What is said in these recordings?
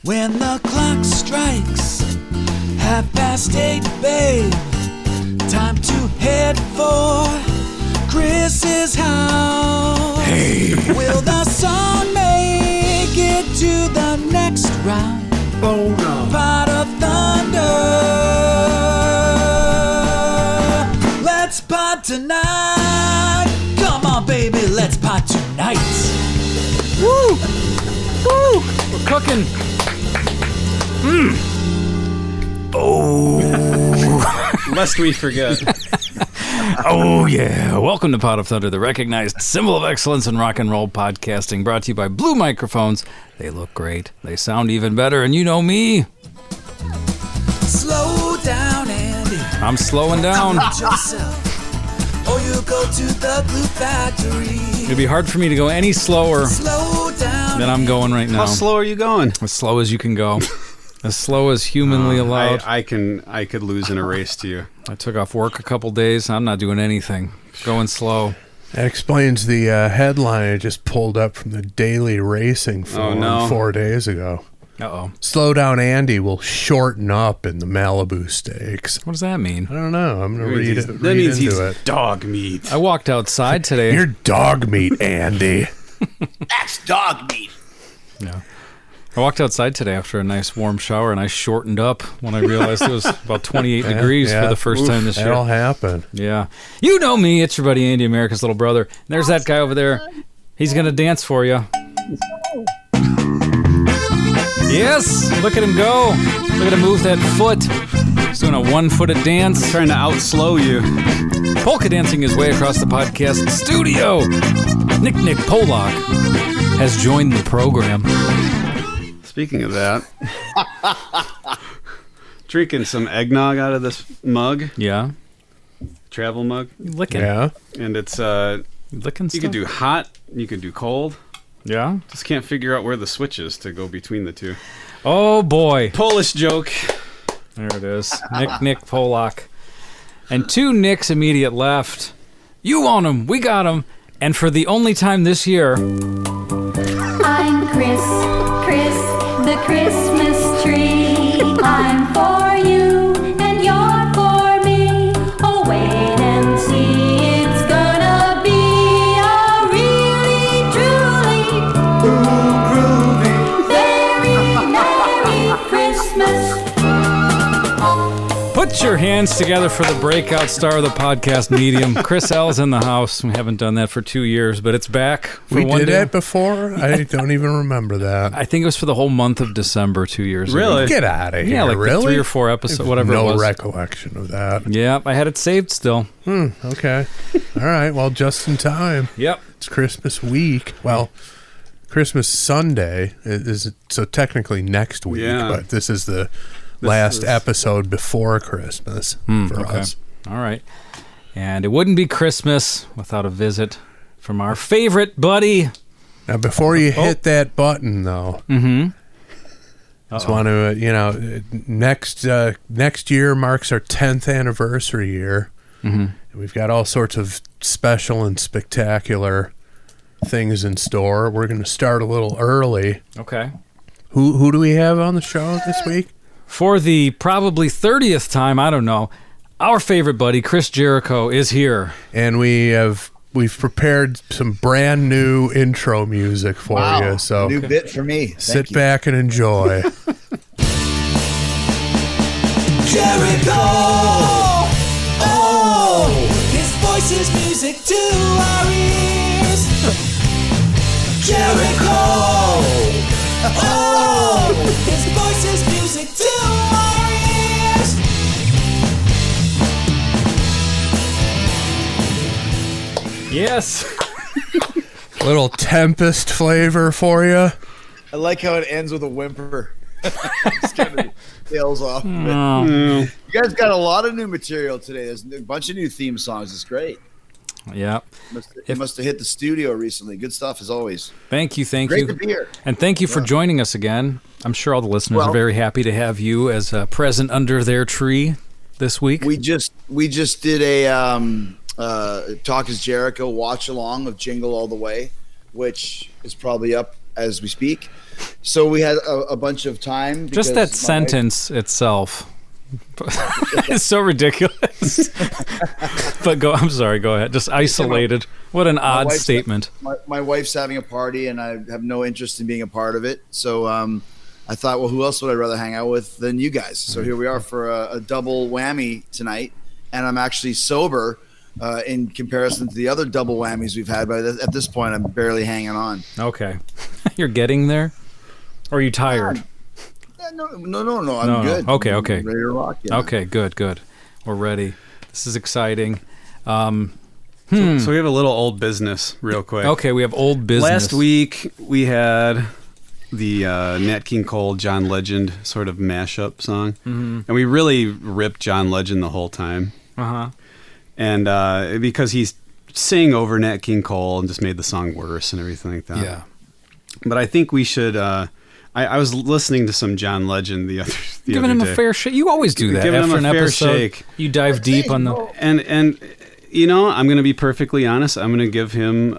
When the clock strikes 8:30, babe, time to head for Chris's house. Hey. Will the song make it to the next round? Oh no. Pot of thunder. Let's pot tonight. Come on, baby, let's pot tonight. Woo! Woo! We're cooking. Oh. Lest we forget. Oh, yeah. Welcome to Pot of Thunder, the recognized symbol of excellence in rock and roll podcasting, brought to you by Blue Microphones. They look great. They sound even better, and you know me. Slow down, Andy. I'm slowing down. Yourself, or you go to the glue factory. It'd be hard for me to go any slower Slow down than I'm going right now. How slow are you going? As slow as you can go. As slow as humanly allowed. I could lose in a race to you. I took off work a couple days. I'm not doing anything. Going slow. That explains the headline I just pulled up from the Daily Racing Forum 4 days ago. Uh-oh. Slow down Andy will shorten up in the Malibu Stakes. What does that mean? I don't know. I'm going to read it. That means he's it. dog meat. I walked outside today. You're dog meat, Andy. That's dog meat. Yeah. I walked outside today after a nice warm shower, and I shortened up when I realized it was about 28 degrees for the first time this year. That'll happen. Yeah. You know me. It's your buddy Andy, America's little brother. And there's that guy over there. He's going to dance for you. Yes. Look at him go. Look at him move that foot. He's doing a one-footed dance. Trying to outslow you. Polka dancing his way across the podcast studio. Nick Polak has joined the program. Speaking of that, drinking some eggnog out of this mug. Yeah. Travel mug. Licking. Yeah. And it's Licking you stuff? could do hot, you could do cold. Yeah. Just can't figure out where the switch is to go between the two. Oh, boy. Polish joke. There it is. Nick Polak. And two Nicks immediate left. You want him. We got him. And for the only time this year... I'm Chris, the Christmas tree. I'm for you and you're for me. Oh, wait and see, it's gonna be a really, truly very Merry Christmas. Put your hands together for the breakout star of the podcast medium. Chris L's in the house. We haven't done that for 2 years, but it's back for We one did day. that before? I don't even remember that. I think it was for the whole month of December 2 years ago. Really? Get out of here. Yeah, like really? 3 or 4 episodes, whatever no it was. recollection of that. Yeah, I had it saved still. Okay. All right. Well, just in time. Yep. It's Christmas week. Well, Christmas Sunday is so technically next week, Yeah. but this is the last episode before Christmas for us. All right. And it wouldn't be Christmas without a visit from our favorite buddy. Now, before you hit that button, though, just want to, next year marks our 10th anniversary year. And we've got all sorts of special and spectacular things in store. We're going to start a little early. Okay. Who do we have on the show this week? For the probably 30th time, I don't know, our favorite buddy, Chris Jericho, is here. And we've prepared some brand new intro music for you. So new bit for me. sit back and enjoy. Jericho! Oh! His voice is music to our ears. Jericho! Oh! His voice is music to our ears. Yes. Little Tempest flavor for you. I like how it ends with a whimper. Just kind of tails off. Oh. You guys got a lot of new material today. There's a bunch of new theme songs. It's great. Yeah. You must have hit the studio recently. Good stuff as always. Thank you. Great to be here. And thank you for joining us again. I'm sure all the listeners are very happy to have you as a present under their tree this week. We just did a Talk is Jericho watch along of Jingle All the Way, which is probably up as we speak. So we had a bunch of time. Just that sentence itself is so ridiculous. But I'm sorry, go ahead. Just isolated. What an odd statement. My wife's having a party, and I have no interest in being a part of it. So I thought, well, who else would I rather hang out with than you guys? So here we are for a double whammy tonight, and I'm actually sober in comparison to the other double whammies we've had. But at this point, I'm barely hanging on. Okay. You're getting there? Or are you tired? No. I'm good. Okay. I'm ready to rock. Yeah. Okay, good. We're ready. This is exciting. So we have a little old business real quick. Okay, we have old business. Last week we had the Nat King Cole, John Legend sort of mashup song. Mm-hmm. And we really ripped John Legend the whole time. Uh-huh. And because he's sang over Nat King Cole and just made the song worse and everything like that. Yeah. But I think we should... I was listening to some John Legend the other Giving him day. a fair shake. You always do that. Giving After him a an fair episode, shake. you dive deep on the... And you know, I'm going to be perfectly honest. I'm going to give him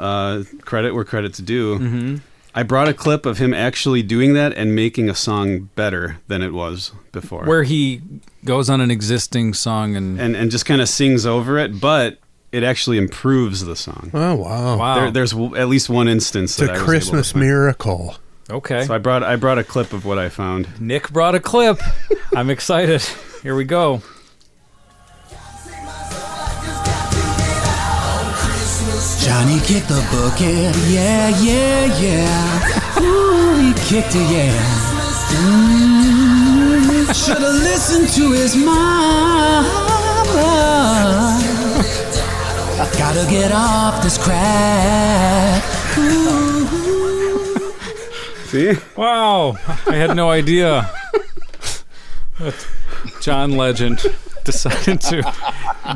credit where credit's due. Mm-hmm. I brought a clip of him actually doing that and making a song better than it was before. Where he goes on an existing song and just kind of sings over it, but it actually improves the song. Oh, wow. There's at least one instance It's that a I was Christmas able to find. miracle. Okay. So I brought a clip of what I found. Nick brought a clip. I'm excited. Here we go. Johnny kicked the bucket, yeah. Ooh, he kicked it, yeah. Should've listened to his mama. Gotta get off this crack. Ooh. See? Wow. I had no idea that John Legend decided to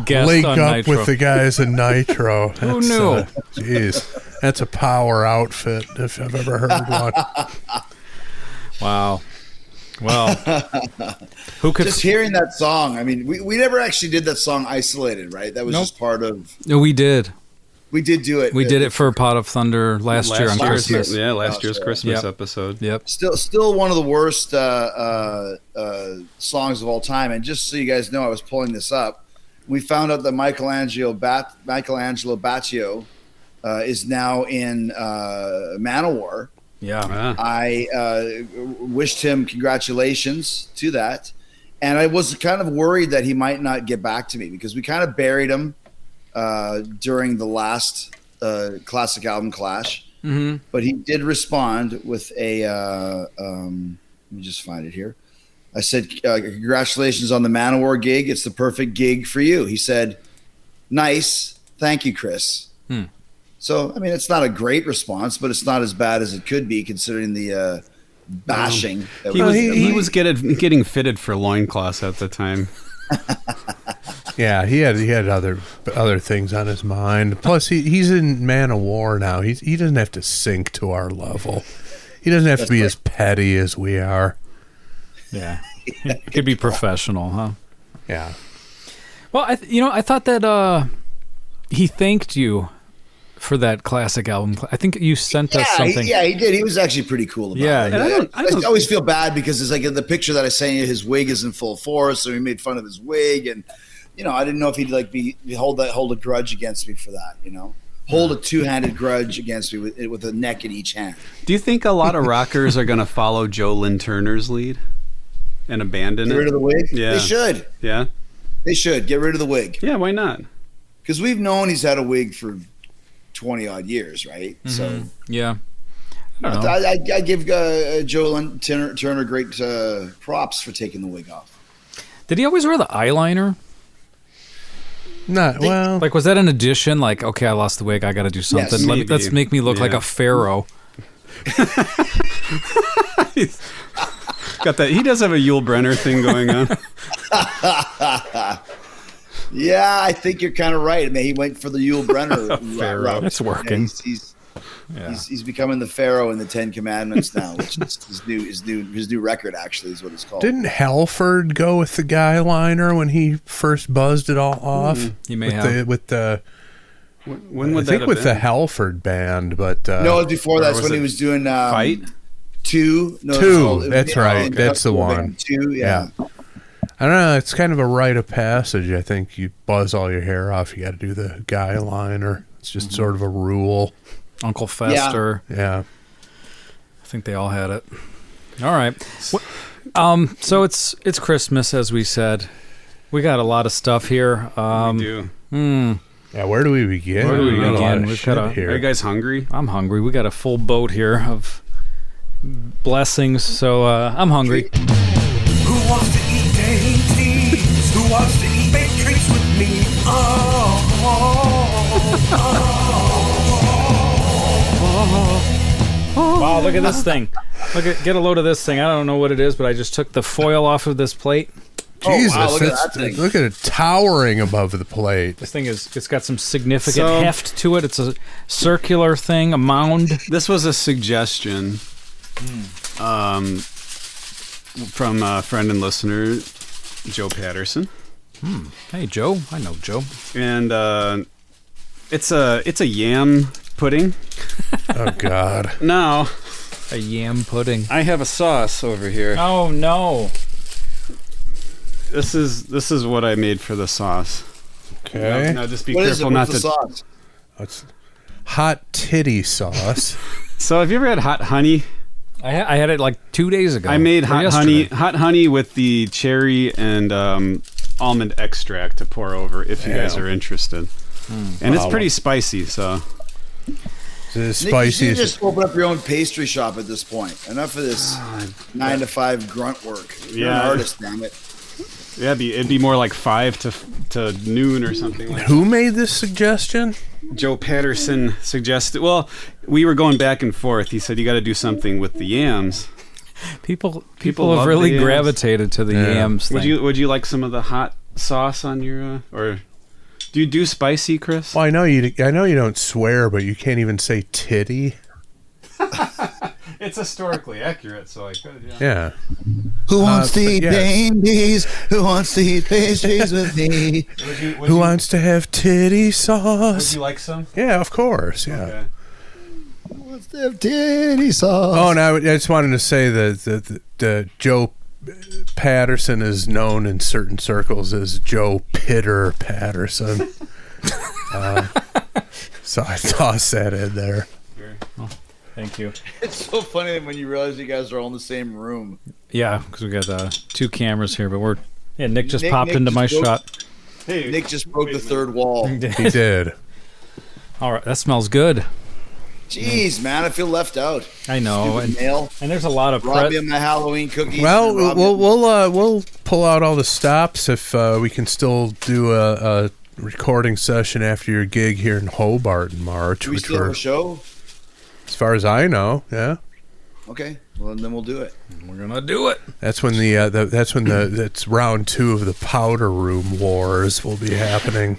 guest Link on up Nitro. with the guys in Nitro. Who knew? Jeez. That's a power outfit if I've ever heard one. Wow. Well, who could... Just hearing that song. I mean, we never actually did that song isolated, right? That was just part of... No, we did. We did do it. We did it for Pot of Thunder last year on Christmas. Yeah, last year's Christmas episode. Yep. Still one of the worst songs of all time. And just so you guys know, I was pulling this up. We found out that Michelangelo Baccio is now in Manowar. Yeah. I wished him congratulations to that. And I was kind of worried that he might not get back to me because we kind of buried him during the last classic album Clash. Mm-hmm. But he did respond with a let me just find it here. I said, congratulations on the Manowar gig. It's the perfect gig for you. He said, nice. Thank you, Chris. So, I mean, it's not a great response, but it's not as bad as it could be considering the bashing. He was getting fitted for loincloths at the time. Yeah, he had other things on his mind. Plus, he's in Man of War now. He doesn't have to sink to our level. He doesn't have to be as petty as we are. Yeah. He could be professional, huh? Yeah. Well, I thought that he thanked you for that classic album. I think you sent us something. Yeah, he did. He was actually pretty cool about it. Yeah. I always feel bad because it's like in the picture that I sent you, his wig is in full force, so he made fun of his wig, and I didn't know if he'd like hold a grudge against me for that. Hold a two-handed grudge against me with a neck in each hand. Do you think a lot of rockers are going to follow Joe Lynn Turner's lead and abandon it? Get rid of the wig? Yeah. They should. Yeah? They should. Get rid of the wig. Yeah, why not? Because we've known he's had a wig for 20-odd years, right? Mm-hmm. So yeah. I give Joe Lynn Turner great props for taking the wig off. Did he always wear the eyeliner? Well, like, was that an addition? Like, okay, I lost the wig, I got to do something. Yes, Let's make me look like a pharaoh. Got that. He does have a Yul Brynner thing going on. Yeah, I think you're kind of right. I mean, he went for the Yul Brynner route. It's working. He's becoming the Pharaoh in the Ten Commandments now, which is his new record. Actually, is what it's called. Didn't Halford go with the guy liner when he first buzzed it all off? He may have with the When would I think that with have the been? Halford band, but No, it was before. That's was when he it was doing Fight? Two. No, Two, that's right. Industrial That's the one. Band 2, yeah. I don't know. It's kind of a rite of passage. I think you buzz all your hair off. You got to do the guy liner. It's just sort of a rule. Uncle Fester. Yeah. I think they all had it. All right. So it's Christmas, as we said. We got a lot of stuff here. We do. Yeah. Where do we begin? Where do we got a lot begin? of We've shit got a- here. Are you guys hungry? I'm hungry. We got a full boat here of blessings, so I'm hungry. Who wants to eat dainties? Who wants to eat baked treats with me? Wow, look at this thing. Get a load of this thing. I don't know what it is, but I just took the foil off of this plate. Jesus, wow, look at that's- that thing. look at it towering above the plate. This thing it's got some significant So- heft to it. It's a circular thing, a mound. This was a suggestion from a friend and listener, Joe Patterson. Hey, Joe. I know Joe. And it's a yam pudding. Oh God. Now, A yam pudding. I have a sauce over here. Oh, no. This is what I made for the sauce. Okay. Now just be What is it? careful not What's the to. sauce? It's hot titty sauce. So have you ever had hot honey? I had it like 2 days ago. I made Or hot yesterday. honey with the cherry and almond extract to pour over if you guys Damn. are interested. And it's Wow. pretty spicy, so It's Nick, you spicy. should just open up your own pastry shop at this point. Enough of this 9 to 5 grunt work. You're an Yeah. artist, damn it. yeah, it'd be more like 5 to noon or something like that. Who made this suggestion? Joe Patterson suggested. Well, we were going back and forth. He said you got to do something with the yams. People People have love really the yams. gravitated to the Yeah. yams thing. Would you like some of the hot sauce on your or do you do spicy, Chris? Well, I know you don't swear, but you can't even say titty. It's historically accurate, so I could. Yeah. Who wants to but eat yes. dainties? Who wants to eat pastries with me? Who wants to have titty sauce? like some? Yeah, of course. Yeah. Okay. Who wants to have titty sauce? Oh, and I just wanted to say that Joe Patterson is known in certain circles as Joe Pitter Patterson. So I tossed that in there. Thank you. It's so funny when you realize you guys are all in the same room. Yeah, because we got 2 cameras here, but Nick just Nick- popped Nick into just my broke- shot. Hey, Nick just broke the third wall. He did. All right, that smells good. Jeez, man, I feel left out. I know, Stupid male. and there's a lot of Rob me of my Halloween cookies. Well, and rob me- we'll pull out all the stops if we can still do a recording session after your gig here in Hobart in March, Do we which still have we're, a show? as far as I know, yeah. Okay, well then we'll do it. We're gonna do it. That's when that's round 2 of the powder room wars will be happening.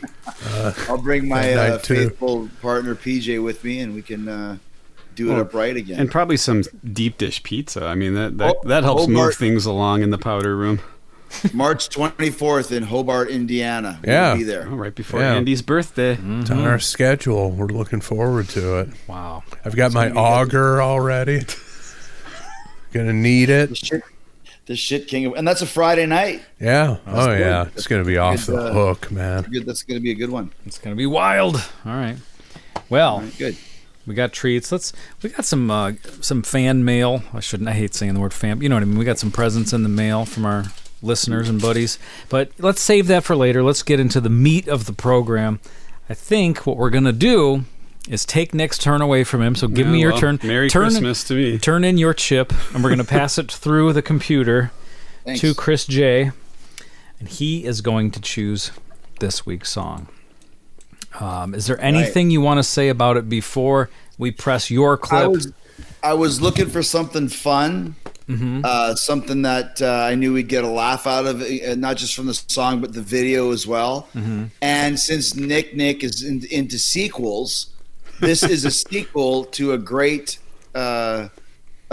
I'll bring my That night, too. faithful partner PJ with me, and we can do it Oh, upright again. and probably some deep dish pizza. I mean that Oh, that helps move Hobart. things along in the powder room. March 24th in Hobart, Indiana. Yeah. We'll be there. Oh, right before Yeah. Andy's birthday. It's on our schedule. We're looking forward to it. Wow. I've got my gonna be auger already. Gonna need The it. shit king of, and that's a Friday night. Yeah. Oh good. yeah. It's gonna be off good, the hook, man. Good, that's going to be a good one. It's gonna be wild. All right. Well, All right, good. we got treats. We got some fan mail. I hate saying the word fan. But you know what I mean. We got some presents in the mail from our listeners and buddies. But let's save that for later. Let's get into the meat of the program. I think what we're gonna do is take Nick's turn away from him. So give me Yeah, your well, turn. Merry turn, Christmas to me. Turn in your chip, and we're gonna pass it through the computer Thanks. to Chris J, and he is going to choose this week's song. Is there anything you want to say about it before we press your clip? I was looking for something fun, something that I knew we'd get a laugh out of, not just from the song but the video as well. And since Nick is into sequels, this is a sequel to a great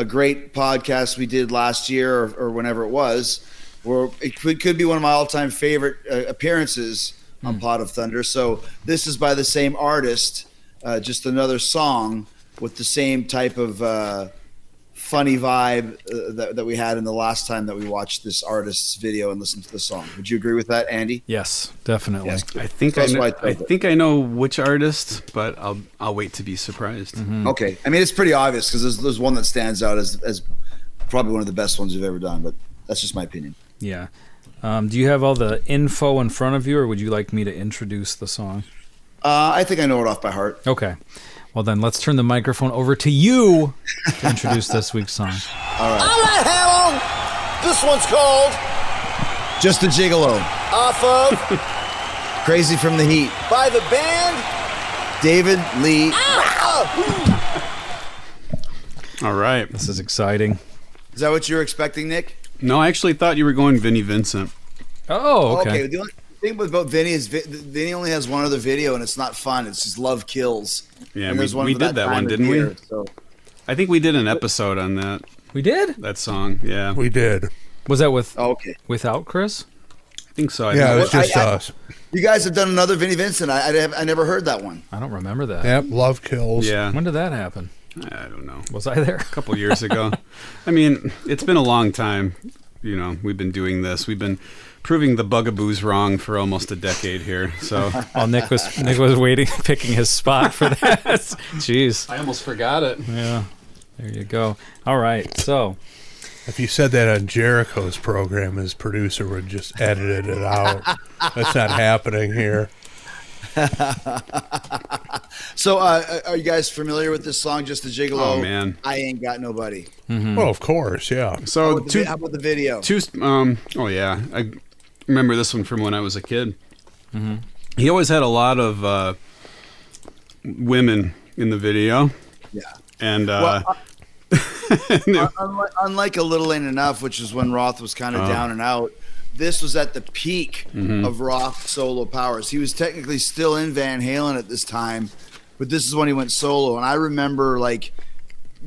podcast we did last year or whenever it was, where it could be one of my all-time favorite appearances on Pot of Thunder. So this is by the same artist, just another song with the same type of funny vibe that we had in the last time that we watched this artist's video and listened to the song. Would you agree with that, Andy? Yes, definitely. Yes. I think That's I know, why I told I it. think I know which artist, but I'll wait to be surprised. Okay. I mean, it's pretty obvious because there's one that stands out as probably one of the best ones you've ever done, but that's just my opinion. Yeah. Do you have all the info in front of you, or would you like me to introduce the song? I think I know it off by heart. Okay. Well, then let's turn the microphone over to you to introduce this week's song. All right. All right, Harold. This one's called Just a Gigolo. Off of Crazy from the Heat. by the band. David Lee. All right. This is exciting. Is that what you were expecting, Nick? No, I actually thought you were going Vinnie Vincent. Oh, okay. The only thing about Vinny is Vinny only has one other video, and it's not fun. It's just Love Kills. Yeah, And there's one we for did that time one, of didn't year, we? So. I think we did an episode on that We did? song. Yeah, We did. Was that with Okay. without Chris? I think so. Yeah, it think was just I- us. You guys have done another Vinny Vincent. I never heard that one. I don't remember that. Yep, love kills. yeah. When did that happen? I don't know. Was I there? A couple years ago. I mean, it's been a long time. You know, we've been doing this. We've been proving the bugaboos wrong for almost a decade here. So Oh, Nick was waiting, picking his spot for that. Jeez. I almost forgot it. Yeah. There you go. All right. So, If you said that on Jericho's program, his producer would just edited it out. That's not happening here. So, are you guys familiar with this song, Just a Gigolo? Oh, man. I Ain't Got Nobody. Well, of course, yeah. So How about the video? oh yeah, I remember this one from when I was a kid. He always had a lot of women in the video, Yeah. and Unlike A Little Ain't Enough, which is when Roth was kind of down and out, this was at the peak of Roth's solo powers. He was technically still in Van Halen at this time, but this is when he went solo. And I remember like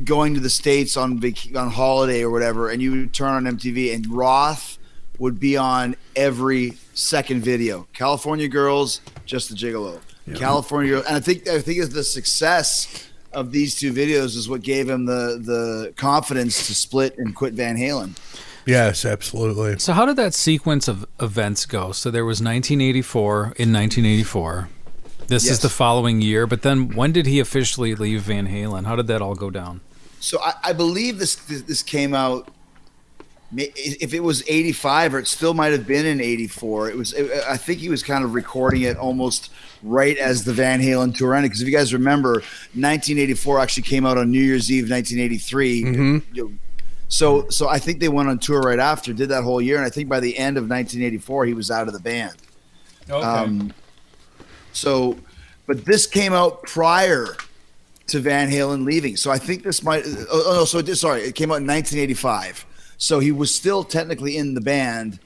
going to the States on holiday or whatever, and you would turn on MTV, and Roth would be on every second video. California Girls, Just a Gigolo. California Girls, and I think it's the success of these two videos is what gave him the confidence to split and quit Van Halen. Yes, absolutely. so how did that sequence of events go? So there was 1984. This Yes. is the following year, but then when did he officially leave Van Halen? How did that all go down? So I believe this came out. If it was 85, or it still might have been in 84. I think he was kind of recording it almost right as the Van Halen tour ended. Because if you guys remember, 1984 actually came out on New Year's Eve, 1983. So I think they went on tour right after, did that whole year, and I think by the end of 1984 he was out of the band. Okay. But this came out prior to Van Halen leaving. So I think this might. It came out in 1985. So he was still technically in the band,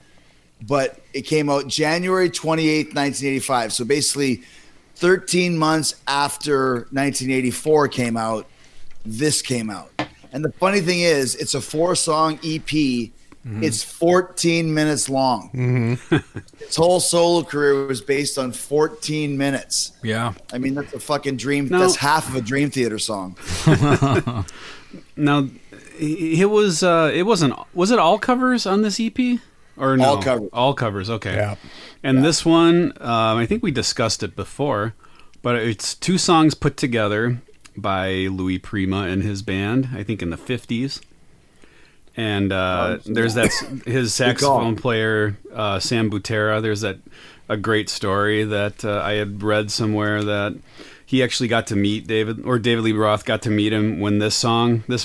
but it came out January 28th, 1985. So basically 13 months after 1984 came out, this came out. And the funny thing is, it's a 4-song EP. It's 14 minutes long. His whole solo career was based on 14 minutes. Yeah. I mean, that's a fucking dream. No. That's half of a Dream Theater song. now it was was it all covers on this EP or no? All covers. All covers. Okay. Yeah. And this one, I think we discussed it before, but it's 2 songs put together by Louis Prima and his band, I think in the 50s. And there's his saxophone player, Sam Butera. There's a great story that I had read somewhere that he actually got to meet David Lee Roth got to meet him when this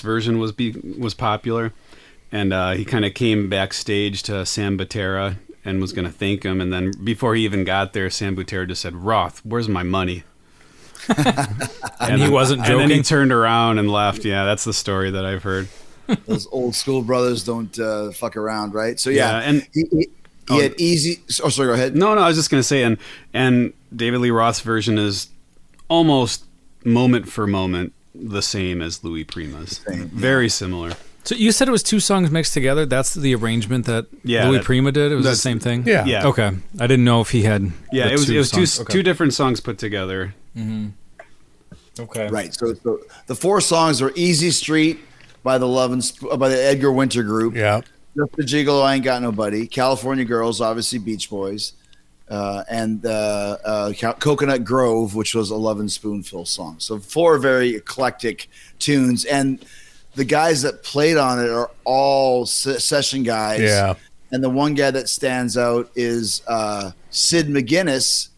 version was popular. And he kind of came backstage to Sam Butera and was going to thank him. And then before he even got there, Sam Butera just said, "Roth, where's my money?" And he wasn't joking. And then he turned around and left. Yeah, that's the story that I've heard. Those old school brothers don't fuck around, right? So yeah, and he had easy. Oh, sorry, go ahead. No, I was just gonna say, and David Lee Roth's version is almost moment for moment the same as Louis Prima's. Same, yeah. Very similar. So you said it was 2 songs mixed together. That's the arrangement that Louis Prima did. It was the same thing. Yeah. Yeah. Okay. I didn't know if he had. Yeah, the it was songs. two different songs put together. Okay. Right. So the 4 songs are Easy Street by by the Edgar Winter Group. Yeah. Just the Gigolo, I Ain't Got Nobody. California Girls, obviously Beach Boys. And Coconut Grove, which was a Lovin' Spoonful song. So 4 very eclectic tunes. And the guys that played on it are all session guys. Yeah. And the one guy that stands out is Sid McGuinness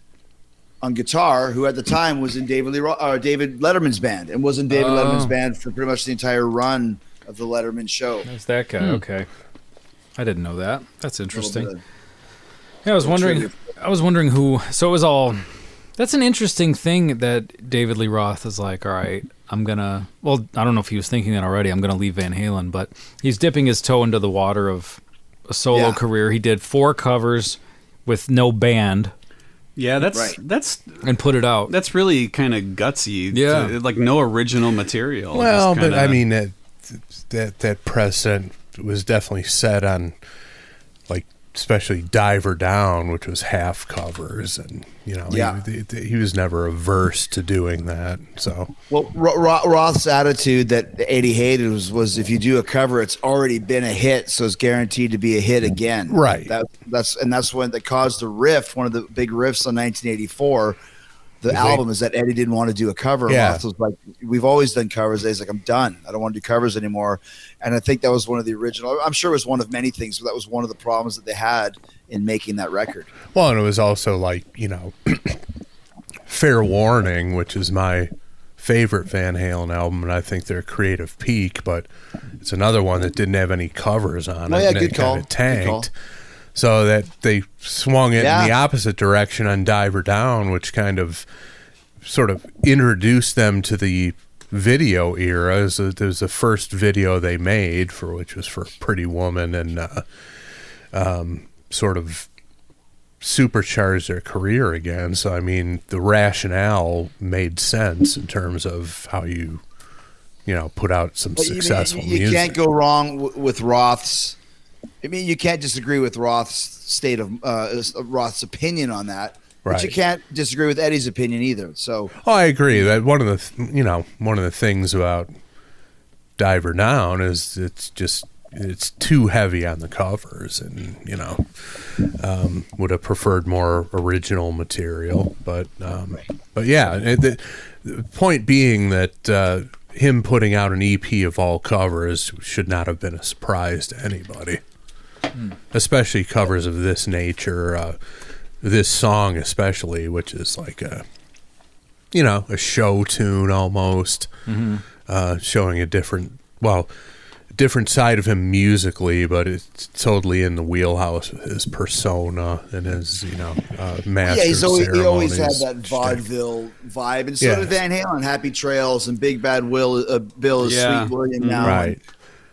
on guitar, who at the time was in David Letterman's band and was in David Letterman's band for pretty much the entire run of the Letterman show. That's that guy. Okay. I didn't know that. That's interesting. Of- Yeah, I was wondering who. So it was all. That's an interesting thing that David Lee Roth is like. All right, I'm gonna. Well, I don't know if he was thinking that already. I'm gonna leave Van Halen, but he's dipping his toe into the water of a solo career. He did 4 covers with no band. Yeah, that's and put it out. That's really kind of gutsy. Yeah, like no original material. Well, but I mean that precedent was definitely set on, like, especially Diver Down, which was half covers, and he was never averse to doing that. So, well, Roth's attitude that Eddie hated was if you do a cover, it's already been a hit, so it's guaranteed to be a hit again. Right. That's when that caused the rift. One of the big riffs on 1984. The album is that Eddie didn't want to do a cover. Yeah. Roth was like, we've always done covers. He's like, I'm done. I don't want to do covers anymore. And I think that was one of the original. I'm sure it was one of many things, but that was one of the problems that they had in making that record. Well, and it was also like, Fair Warning, which is my favorite Van Halen album, and I think their creative peak, but it's another one that didn't have any covers on it. Yeah, and good it call. kind of tanked. So that they swung it in the opposite direction on Diver Down, which kind of sort of introduced them to the video era. It was the first video they made, which was for Pretty Woman, and sort of supercharged their career again. So, I mean, the rationale made sense in terms of how you put out some successful music. You can't go wrong with Roth's. I mean, you can't disagree with Roth's Roth's opinion on that, but you can't disagree with Eddie's opinion either. So, I agree that one of the things about Diver Down is it's too heavy on the covers, and would have preferred more original material. But yeah, the point being that him putting out an EP of all covers should not have been a surprise to anybody. Especially covers of this nature, this song especially, which is like a show tune almost, showing a different side of him musically, but it's totally in the wheelhouse of his persona and his master. He always had that vaudeville vibe, and so did Van Halen. Happy Trails and Big Bad Bill is Sweet William now. Right.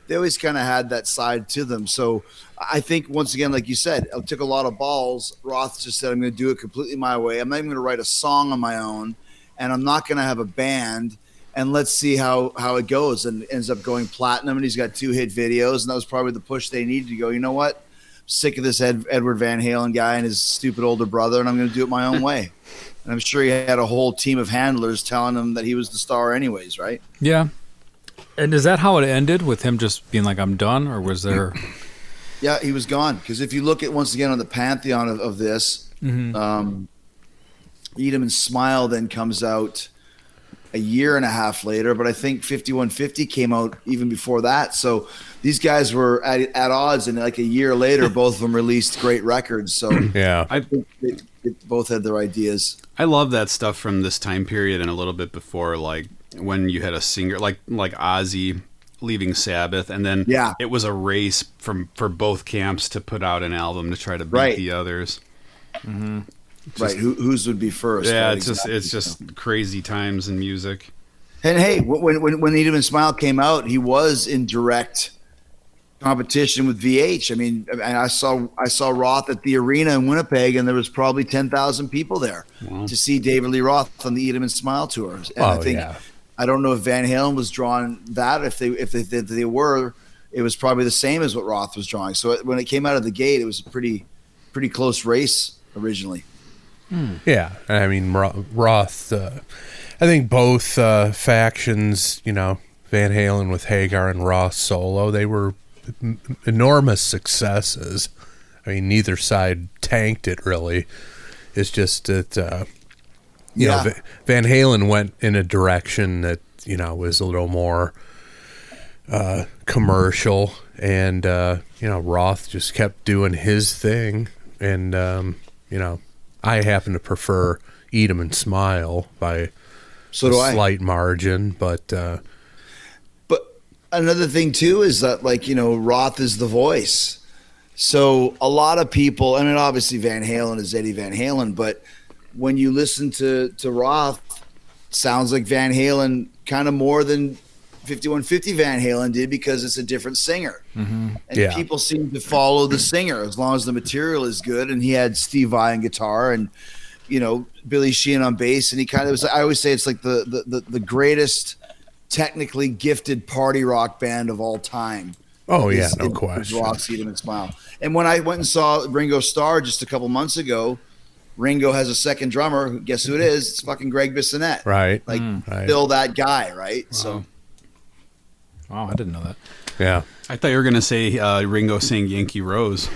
They always kind of had that side to them. So I think, once again, like you said, it took a lot of balls. Roth just said, I'm going to do it completely my way. I'm not even going to write a song on my own, and I'm not going to have a band, and let's see how it goes. And it ends up going platinum, and he's got 2 hit videos, and that was probably the push they needed to go, you know what? I'm sick of this Edward Van Halen guy and his stupid older brother, and I'm going to do it my own way. And I'm sure he had a whole team of handlers telling him that he was the star anyways, right? Yeah. And is that how it ended, with him just being like, I'm done, or was there... Yeah, he was gone. Because if you look at, once again, on the pantheon of this, Eat 'Em and Smile then comes out a year and a half later, but I think 5150 came out even before that. So these guys were at odds, and like a year later, both of them released great records. So yeah, I think they both had their ideas. I love that stuff from this time period and a little bit before, like when you had a singer like Ozzy leaving Sabbath, and then it was a race for both camps to put out an album to try to beat the others. Mm-hmm. Right, whose would be first? Yeah, right? it's just crazy times in music. And hey, when Eat 'Em and Smile came out, he was in direct competition with VH. I mean, I saw Roth at the arena in Winnipeg, and there was probably 10,000 people there to see David Lee Roth on the Eat 'Em and Smile tours. And I think I don't know if Van Halen was drawing that. If they were, it was probably the same as what Roth was drawing. So when it came out of the gate, it was a pretty close race originally. Yeah, I mean Roth. I think both factions, you know, Van Halen with Hagar and Roth solo, they were enormous successes. I mean, neither side tanked it really. It's just that you know, Van Halen went in a direction that, you know, was a little more commercial, and you know, Roth just kept doing his thing, and you know, I happen to prefer Eat 'Em and Smile by a slight margin, but another thing too is that, like, you know, Roth is the voice. So a lot of people, I mean, obviously Van Halen is Eddie Van Halen, but when you listen to Roth, sounds like Van Halen kind of more than 5150 Van Halen did, because it's a different singer. And people seem to follow the singer as long as the material is good. And he had Steve Vai on guitar and, you know, Billy Sheehan on bass. And he kind of was, I always say it's like the greatest technically gifted party rock band of all time. Oh yeah, no question. Roth, Eat 'Em and Smile. And when I went and saw Ringo Starr just a couple months ago, Ringo has a second drummer. Guess who it is? It's fucking Greg Bissonette. Right. Like, right. still that guy, right? Wow. So. Wow, I didn't know that. Yeah. I thought you were gonna say Ringo sang Yankee Rose.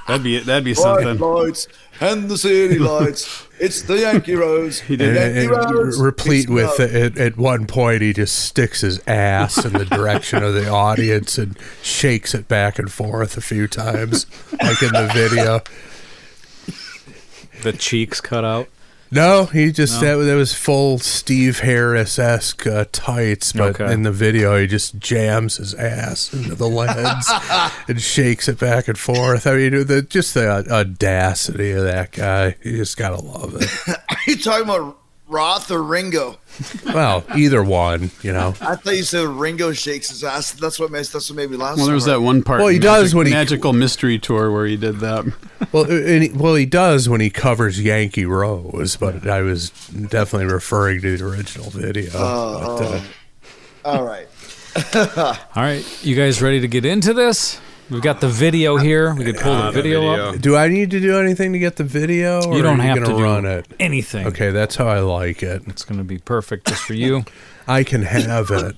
that'd be something. Lights and the city lights. It's the Yankee Rose. He did. Yankee Rose. Replete with at one point he just sticks his ass in the direction of the audience and shakes it back and forth a few times, like in the video. The cheeks cut out. No, he just that was full Steve Harris-esque tights, but in the video he just jams his ass into the lens and shakes it back and forth. I mean, just the audacity of that guy, you just gotta love it. Are you talking about Roth or Ringo? Well, either one, you know. I thought you said Ringo shakes his ass. That's what made me laugh. Well, there was that one part. Well, he does when he Magical Mystery Tour where he did that. Well, he does when he covers Yankee Rose, but I was definitely referring to the original video. All right. All right, you guys ready to get into this? We've got the video here. We could pull the video up. Do I need to do anything to get the video? Or You don't are have you to gonna run do it. anything. Okay, that's how I like it. It's going to be perfect just for you. I can have it.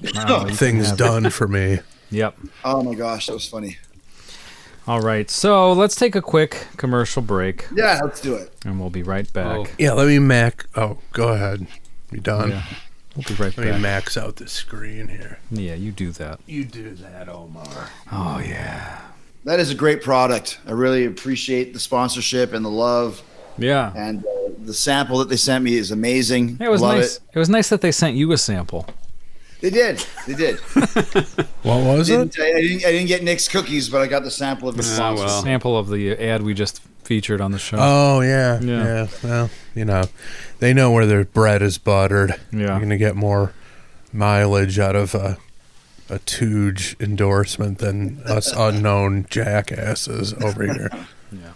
Things done for me. Yep. Oh my gosh, that was funny. All right, so let's take a quick commercial break. Yeah, let's do it. And we'll be right back. Yeah, let me go ahead. You done? Yeah. We'll be right Let me back. max out the screen here. Yeah, you do that. You do that, Omar. Oh, yeah. That is a great product. I really appreciate the sponsorship and the love. Yeah. And the sample that they sent me is amazing. It was Love nice. It was nice that they sent you a sample. They did. What was it? I didn't get Nick's cookies, but I got the sample of the sponsor. Sample of the ad we just featured on the show. Oh, yeah. Well, you know, they know where their bread is buttered. Yeah. You're going to get more mileage out of a Tooge endorsement than us unknown jackasses over here. Yeah.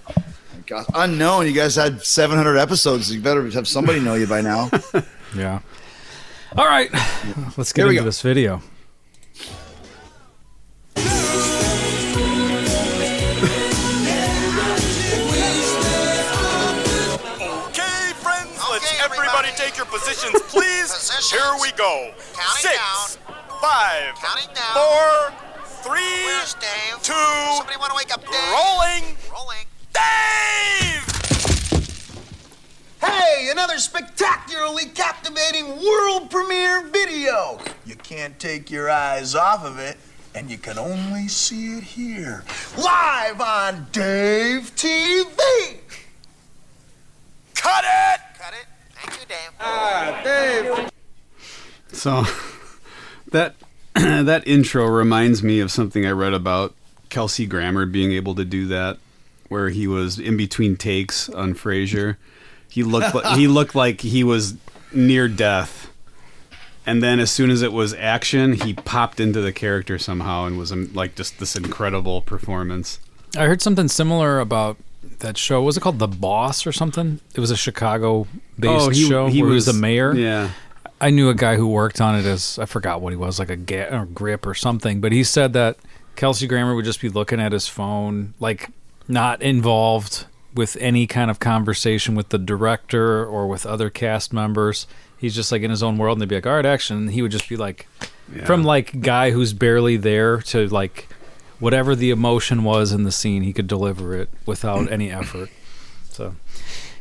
God, unknown. You guys had 700 episodes. You better have somebody know you by now. Yeah. All right. Let's get into this video. Everybody take your positions, please. Here we go. Counting 6, 5, Counting down. 4, 3, Where's Dave? 2, Somebody want to wake up Dave? rolling. Dave! Hey, another spectacularly captivating world premiere video. You can't take your eyes off of it, and you can only see it here, live on Dave TV. Cut it! Cut it. Thank you, Dave. Dave. So that intro reminds me of something I read about Kelsey Grammer being able to do that, where he was in between takes on Frasier. He looked like he was near death, and then as soon as it was action, he popped into the character somehow and was like just this incredible performance. I heard something similar about that show. Was it called The Boss or something? It was a Chicago-based show where he was the mayor. Yeah. I knew a guy who worked on it as, I forgot what he was, like a or grip or something, but he said that Kelsey Grammer would just be looking at his phone, like not involved with any kind of conversation with the director or with other cast members. He's just like in his own world, and they'd be like, all right, action. And he would just be like, from like guy who's barely there to like whatever the emotion was in the scene, he could deliver it without any effort. So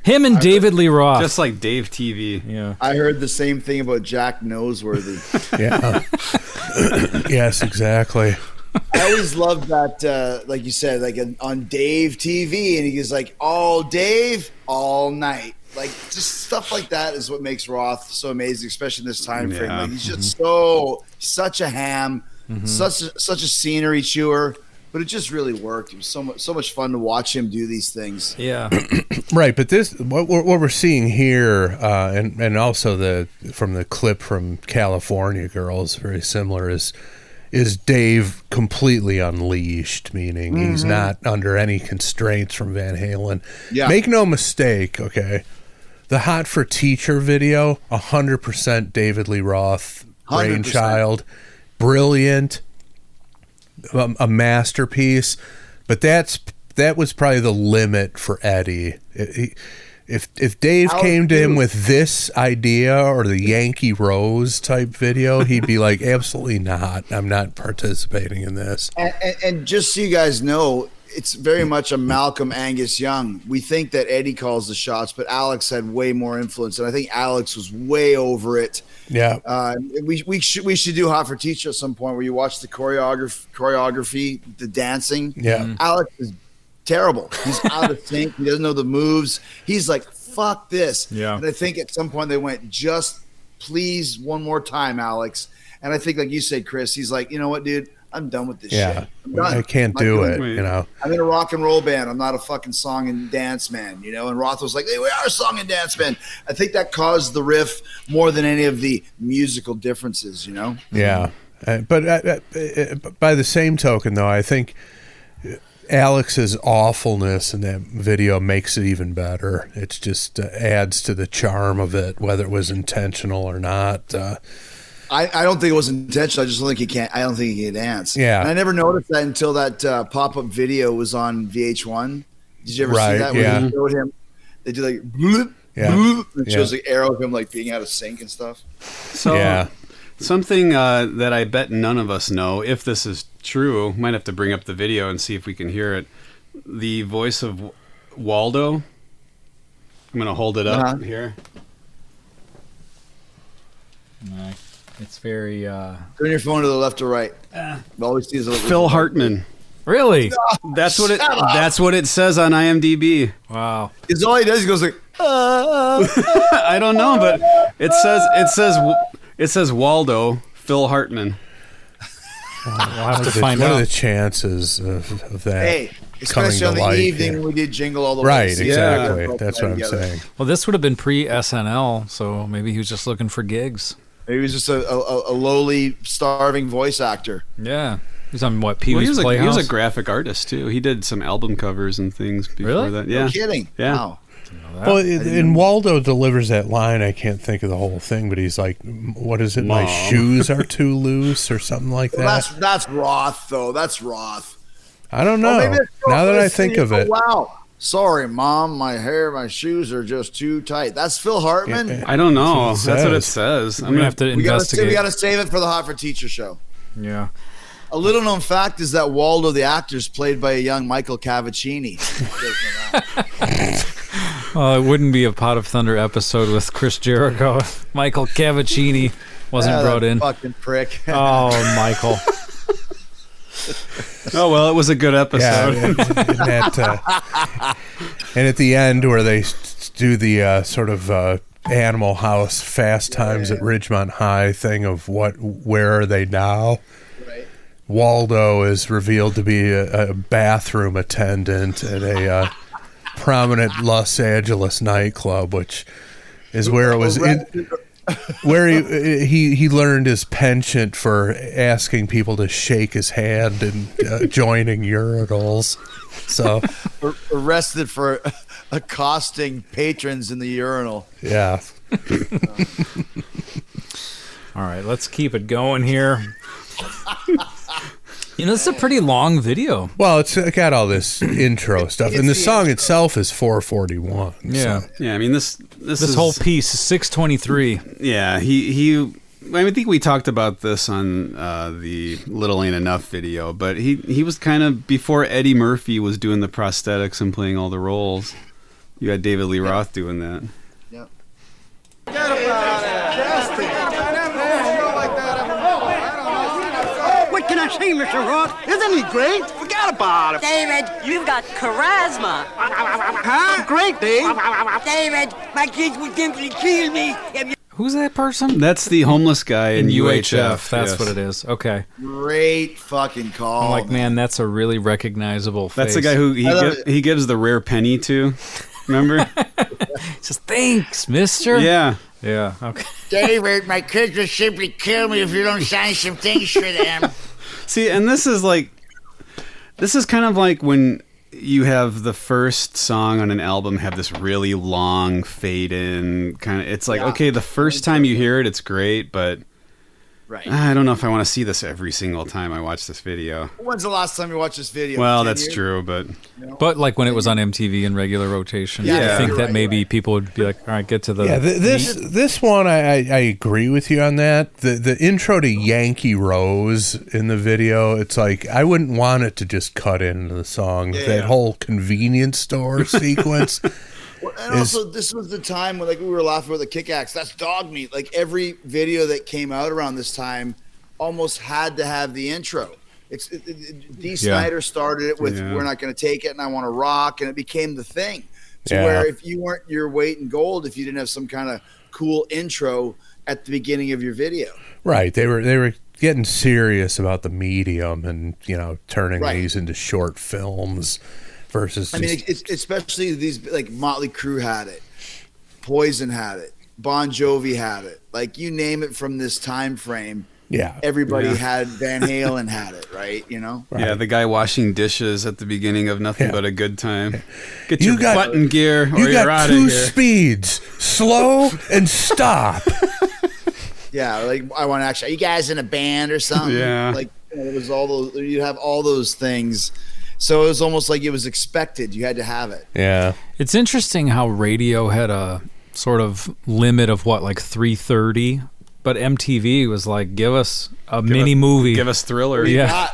him and David Lee Roth. Just like Dave TV. Yeah. I heard the same thing about Jack Noseworthy. Yeah. Yes, exactly. I always loved that, like you said, like on Dave TV, and he's like, all Dave, all night. Like, just stuff like that is what makes Roth so amazing, especially in this time frame. Like, he's just such a ham, such a scenery chewer, but it just really worked. It was so much fun to watch him do these things. Yeah. Right, but this what we're seeing here, and also from the clip from California Girls, very similar, is Dave completely unleashed, meaning he's not under any constraints from Van Halen. Yeah. Make no mistake, okay? The Hot for Teacher video, 100% David Lee Roth 100%. brainchild, brilliant, a masterpiece. But that was probably the limit for Eddie. If Dave came to him with this idea or the Yankee Rose type video, he'd be like, absolutely not. I'm not participating in this. And just so you guys know, it's very much a Malcolm Angus Young. We think that Eddie calls the shots, but Alex had way more influence, and I think Alex was way over it. Yeah. We should do Hot for Teacher at some point where you watch the choreography, the dancing. Yeah. Alex is terrible. He's out of sync. He doesn't know the moves. He's like, fuck this. Yeah. And I think at some point they went, just please one more time, Alex. And I think, like you said, Chris, he's like, you know what, dude? I'm done with this shit. I'm done. I can't do it, you know. I'm in a rock and roll band. I'm not a fucking song and dance man, you know. And Roth was like, hey, we are a song and dance band. I think that caused the riff more than any of the musical differences, you know. Yeah. But by the same token, though, I think Alex's awfulness in that video makes it even better. It just adds to the charm of it, whether it was intentional or not. I don't think it was intentional. I just don't think he can't. I don't think he can dance. Yeah. And I never noticed that until that pop-up video was on VH1. Did you ever see that? Yeah. When they showed him, they do like bloop, bloop, and it shows the arrow of him like being out of sync and stuff. So something that I bet none of us know, if this is true, might have to bring up the video and see if we can hear it. The voice of Waldo. I'm going to hold it up here. It's very Turn your phone to the left or right. Always see Phil Hartman. Really? That's what it says on IMDb. Wow. Because all he does, he goes like, I don't know, but it says Waldo, Phil Hartman. We'll have to find What out. are the chances of that? hey, especially on the light, evening yeah. when we did Jingle All the Way. Right, See, exactly. yeah. That's what I'm Together. saying. Well, this would have been pre-SNL, so maybe he was just looking for gigs. Maybe he was just a lowly, starving voice actor. Yeah. He's on what, Pee Well, Wee's he Playhouse? was a graphic artist too. He did some album covers and things before Really? that. Yeah. No kidding. Yeah. Wow. Well, and Waldo delivers that line. I can't think of the whole thing, but he's like, "What is it? My Mom. shoes are too loose," or something like that. Well, that's Roth, though. That's Roth. I don't know. maybe it's Now that I Roth. think of it, Wow. Sorry, Mom. My shoes are just too tight. That's Phil Hartman. I don't know. That's That's what what it it says. We're going to have to We investigate. gotta save it for the Hot for Teacher show. Yeah. A little known fact is that Waldo the actor is played by a young Michael Cavaccini. Well, it wouldn't be a Pot of Thunder episode with Chris Jericho if Michael Cavaccini wasn't brought in. Fucking prick. Oh, Michael. Oh well, it was a good yeah. episode. And at the end, where they do the sort of Animal House Fast Times at Ridgemont High thing of where are they now? Right. Waldo is revealed to be a bathroom attendant at a prominent Los Angeles nightclub, which is where it was where he learned his penchant for asking people to shake his hand and joining urinals. So Arrested for accosting patrons in the urinal. yeah. All right, let's keep it going here. This is a pretty long video. Well, it's got all this intro stuff, and the song itself is 4:41. Yeah, so. Yeah. I mean, this whole piece is 6:23. Yeah, he. I think we talked about this on the Little Ain't Enough video, but he was kind of before Eddie Murphy was doing the prosthetics and playing all the roles. You had David Lee Roth doing that. Yep. What can I say, Mr. Roth? Isn't he great? Forget about it. David, you've got charisma. Huh? Great, Dave. David, my kids would simply kill me if you... Who's that person? That's the homeless guy in UHF. That's yes. what it is. Okay. Great fucking call. I'm like, man, that's a really recognizable face. That's the guy who he gives the rare penny to. Remember? Just thanks, mister. Yeah. Yeah. Okay. David, my kids will simply kill me if you don't sign some things for them. See, and this is kind of like when you have the first song on an album have this really long fade in kind of. It's like, okay, the first time you hear it, it's great, but right. I don't know if I want to see this every single time I watch this video. When's the last time you watched this video? Well, 10 that's years? true, but like when it was on MTV in regular rotation. Yeah, I think you're that right, maybe you're right. people would be like, all right, get to the... Yeah, this one, I agree with you on that. The intro to Yankee Rose in the video, it's like, I wouldn't want it to just cut into the song. That whole convenience store sequence. Well, and also, this was the time when, like, we were laughing about the kick axe. That's dog meat. Like, every video that came out around this time almost had to have the intro. D. Snyder started it with "We're not going to take it," and "I want to rock," and it became the thing. To where if you weren't your weight in gold, if you didn't have some kind of cool intro at the beginning of your video, right? They were getting serious about the medium and turning these into short films. Versus, I mean, especially these, like Motley Crue had it, Poison had it, Bon Jovi had it, like you name it from this time frame. Yeah, everybody had Van Halen had it, right? Right. Yeah, the guy washing dishes at the beginning of Nothing But a Good Time. Get your button gear, or you're out of here. You got two speeds: slow and stop. Yeah, like I want action. Are you guys in a band or something? Yeah, like it was all those. You have all those things. So it was almost like it was expected. You had to have it. Yeah. It's interesting how radio had a sort of limit of like 3:30, but MTV was like, give us a mini movie. Give us Thriller. Yeah.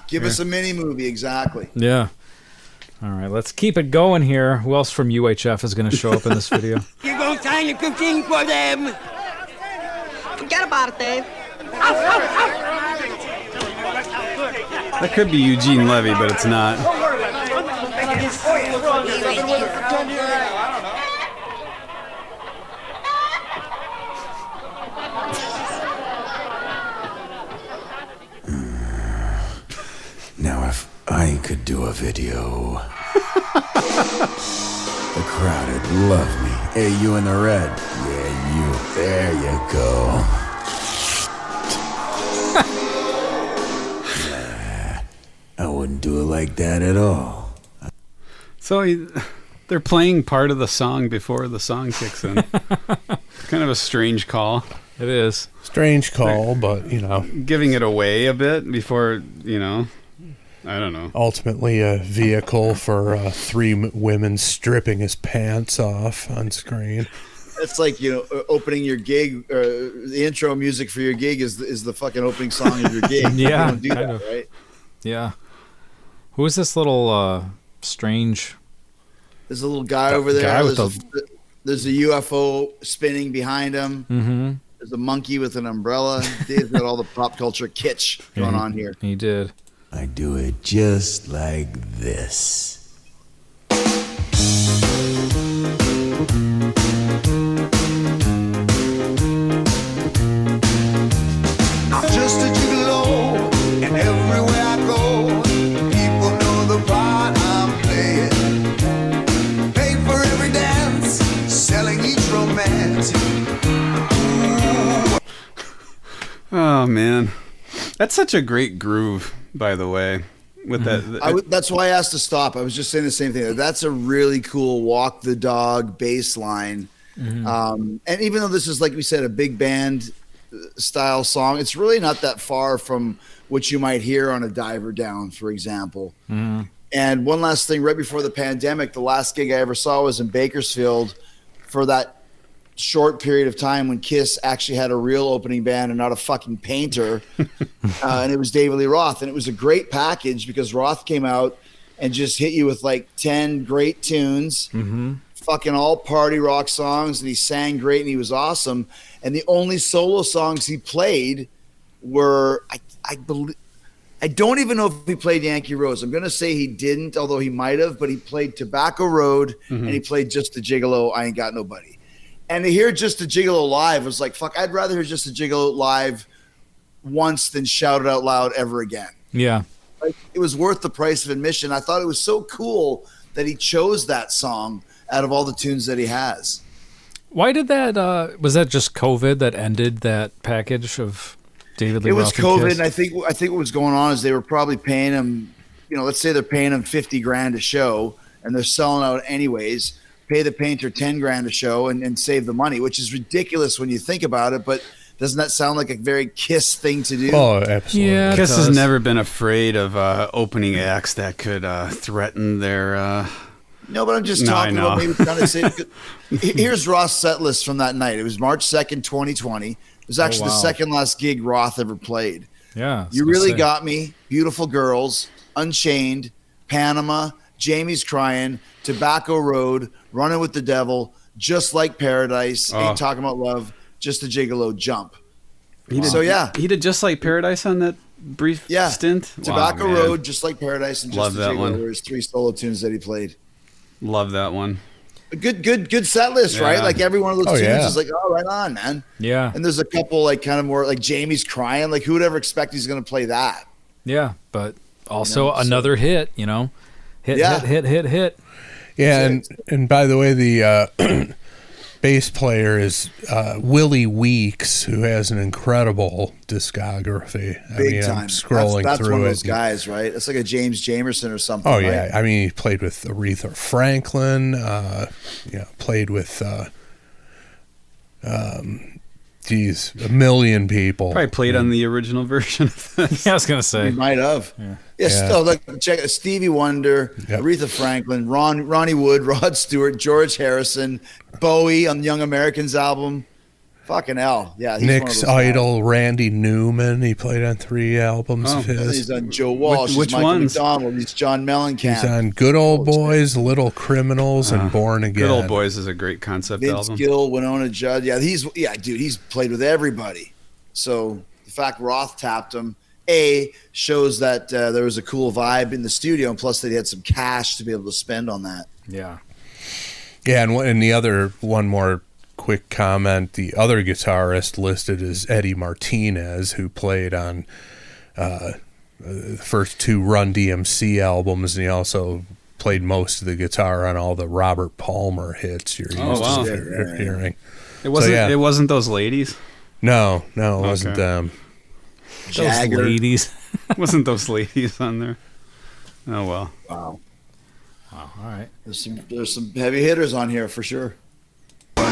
Give us a mini movie. Exactly. Yeah. All right, let's keep it going here. Who else from UHF is going to show up in this video? You're going to sign a good thing for them. Forget about it, Dave. That could be Eugene Levy, but it's not. Now, if I could do a video, the crowd would love me. Hey, you in the red. Yeah, you. There you go. I wouldn't do it like that at all. So they're playing part of the song before the song kicks in. Kind of a strange call. It is. Strange call, but, giving it away a bit before, I don't know. Ultimately a vehicle for three women stripping his pants off on screen. It's like, opening your gig, the intro music for your gig is the fucking opening song of your gig. Yeah. You don't do that, right? Yeah. Who is this little strange... There's a little guy over there. There's a UFO spinning behind him. Mm-hmm. There's a monkey with an umbrella. Dave's got all the pop culture kitsch going on here. He did. I do it just like this. I'm just a gigolo, and everywhere I go, people know the part I'm playing. Pay for every dance, selling each romance. Oh, man. That's such a great groove, by the way. With that, that's why I asked to stop. I was just saying the same thing. That's a really cool walk the dog bass line. And even though this is, like we said, a big band style song. It's really not that far from what you might hear on a Diver Down, for example. And one last thing, right before the pandemic, the last gig I ever saw was in Bakersfield for that short period of time when Kiss actually had a real opening band and not a fucking painter. And it was David Lee Roth. And it was a great package because Roth came out and just hit you with like 10 great tunes, fucking all party rock songs. And he sang great and he was awesome. And the only solo songs he played were, I believe, I don't even know if he played Yankee Rose. I'm going to say he didn't, although he might have, but he played Tobacco Road and he played Just a Gigolo, I Ain't Got Nobody. And to hear Just a Gigolo live was like, fuck, I'd rather hear Just a Gigolo live once than shout it out loud ever again. Yeah. Like, it was worth the price of admission. I thought it was so cool that he chose that song out of all the tunes that he has. Why did that, was that just COVID that ended that package of David Lee Roth? It was COVID, and I think what was going on is they were probably paying him, let's say they're paying him $50,000 a show, and they're selling out anyways. Pay the painter $10,000 a show and save the money, which is ridiculous when you think about it. But doesn't that sound like a very Kiss thing to do? Oh, absolutely. Yeah, Kiss has never been afraid of opening acts that could threaten their. No, but I'm just talking about maybe trying to say. Here's Roth's set list from that night. It was March 2nd, 2020. It was actually the second last gig Roth ever played. Yeah. You Really Got Me, Beautiful Girls, Unchained, Panama, Jamie's Crying, Tobacco Road, Running with the Devil, Just Like Paradise, Ain't Talking About Love, Just a Gigolo, Jump. He did Just Like Paradise on that brief stint? Tobacco Road, Just Like Paradise, and Just a Gigolo were his 3 solo tunes that he played. Love that one. A good set list, right? Like every one of those tunes is like, oh, right on, man. Yeah. And there's a couple like kind of more like Jamie's Crying. Like who would ever expect he's going to play that? Yeah, but also another hit, Hit. Yeah, and by the way, the bass player is Willie Weeks, who has an incredible discography. Big time. I'm scrolling that's through one of it. those guys, right? It's like a James Jamerson or something. Oh, right? yeah. I mean, he played with Aretha Franklin, played with, a million people. Probably played on the original version of this. Yeah, I was going to say. He might have. Check it. Stevie Wonder, Aretha Franklin, Ronnie Wood, Rod Stewart, George Harrison, Bowie on the Young Americans album. Fucking hell. Yeah. Nick's idol, Randy Newman. He played on 3 albums of his. He's on Joe Walsh. Which Michael ones? McDonald. He's John Mellencamp. He's on Good Old Boys, Little Criminals, and Born Again. Good Old Boys is a great concept Vince album. Gill, Winona Judd. Yeah, he's played with everybody. So the fact Roth tapped him, shows that there was a cool vibe in the studio, and plus that he had some cash to be able to spend on that. Yeah. Yeah, and the other one more quick comment, the other guitarist listed is Eddie Martinez, who played on the first 2 Run DMC albums, and he also played most of the guitar on all the Robert Palmer hits you're used to hearing. It wasn't those ladies? No, it wasn't them. Jagger. Those ladies. Wasn't those ladies on there? Oh, well. Wow. All right. There's some heavy hitters on here for sure. There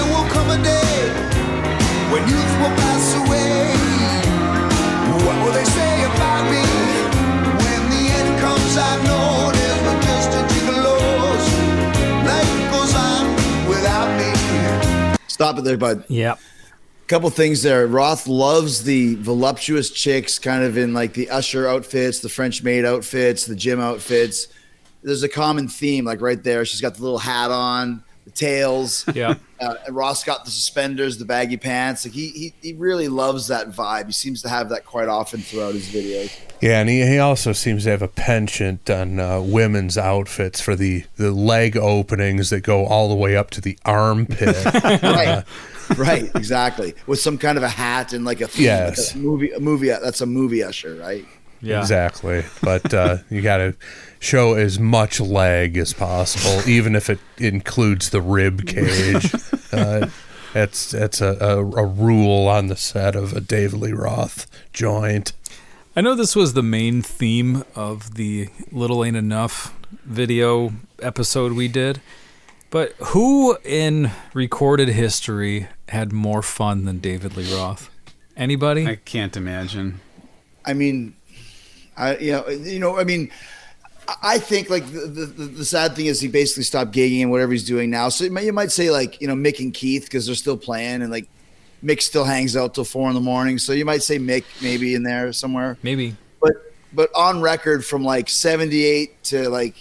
will come a day when youth will pass away. What will they say about me when the end comes? I know there's no just a gigolos. Life goes on without me. Stop it there, bud. Yep. Couple things there. Roth loves the voluptuous chicks, kind of in like the usher outfits, the French maid outfits, the gym outfits. There's a common theme, like right there. She's got the little hat on, the tails. Yeah. And Ross got the suspenders, the baggy pants. Like he really loves that vibe. He seems to have that quite often throughout his videos. Yeah, and he also seems to have a penchant on women's outfits for the leg openings that go all the way up to the armpit. Right, exactly. With some kind of a hat and like a movie. That's a movie usher, right? Yeah, exactly. But you got to show as much leg as possible, even if it includes the rib cage. That's a rule on the set of a David Lee Roth joint. I know this was the main theme of the Little Ain't Enough video episode we did. But who in recorded history had more fun than David Lee Roth? Anybody? I can't imagine. I mean, I think like the sad thing is he basically stopped gigging and whatever he's doing now. So you might say like, Mick and Keith, because they're still playing, and like Mick still hangs out till 4 a.m. So you might say Mick maybe in there somewhere. Maybe. But on record from like 78 to like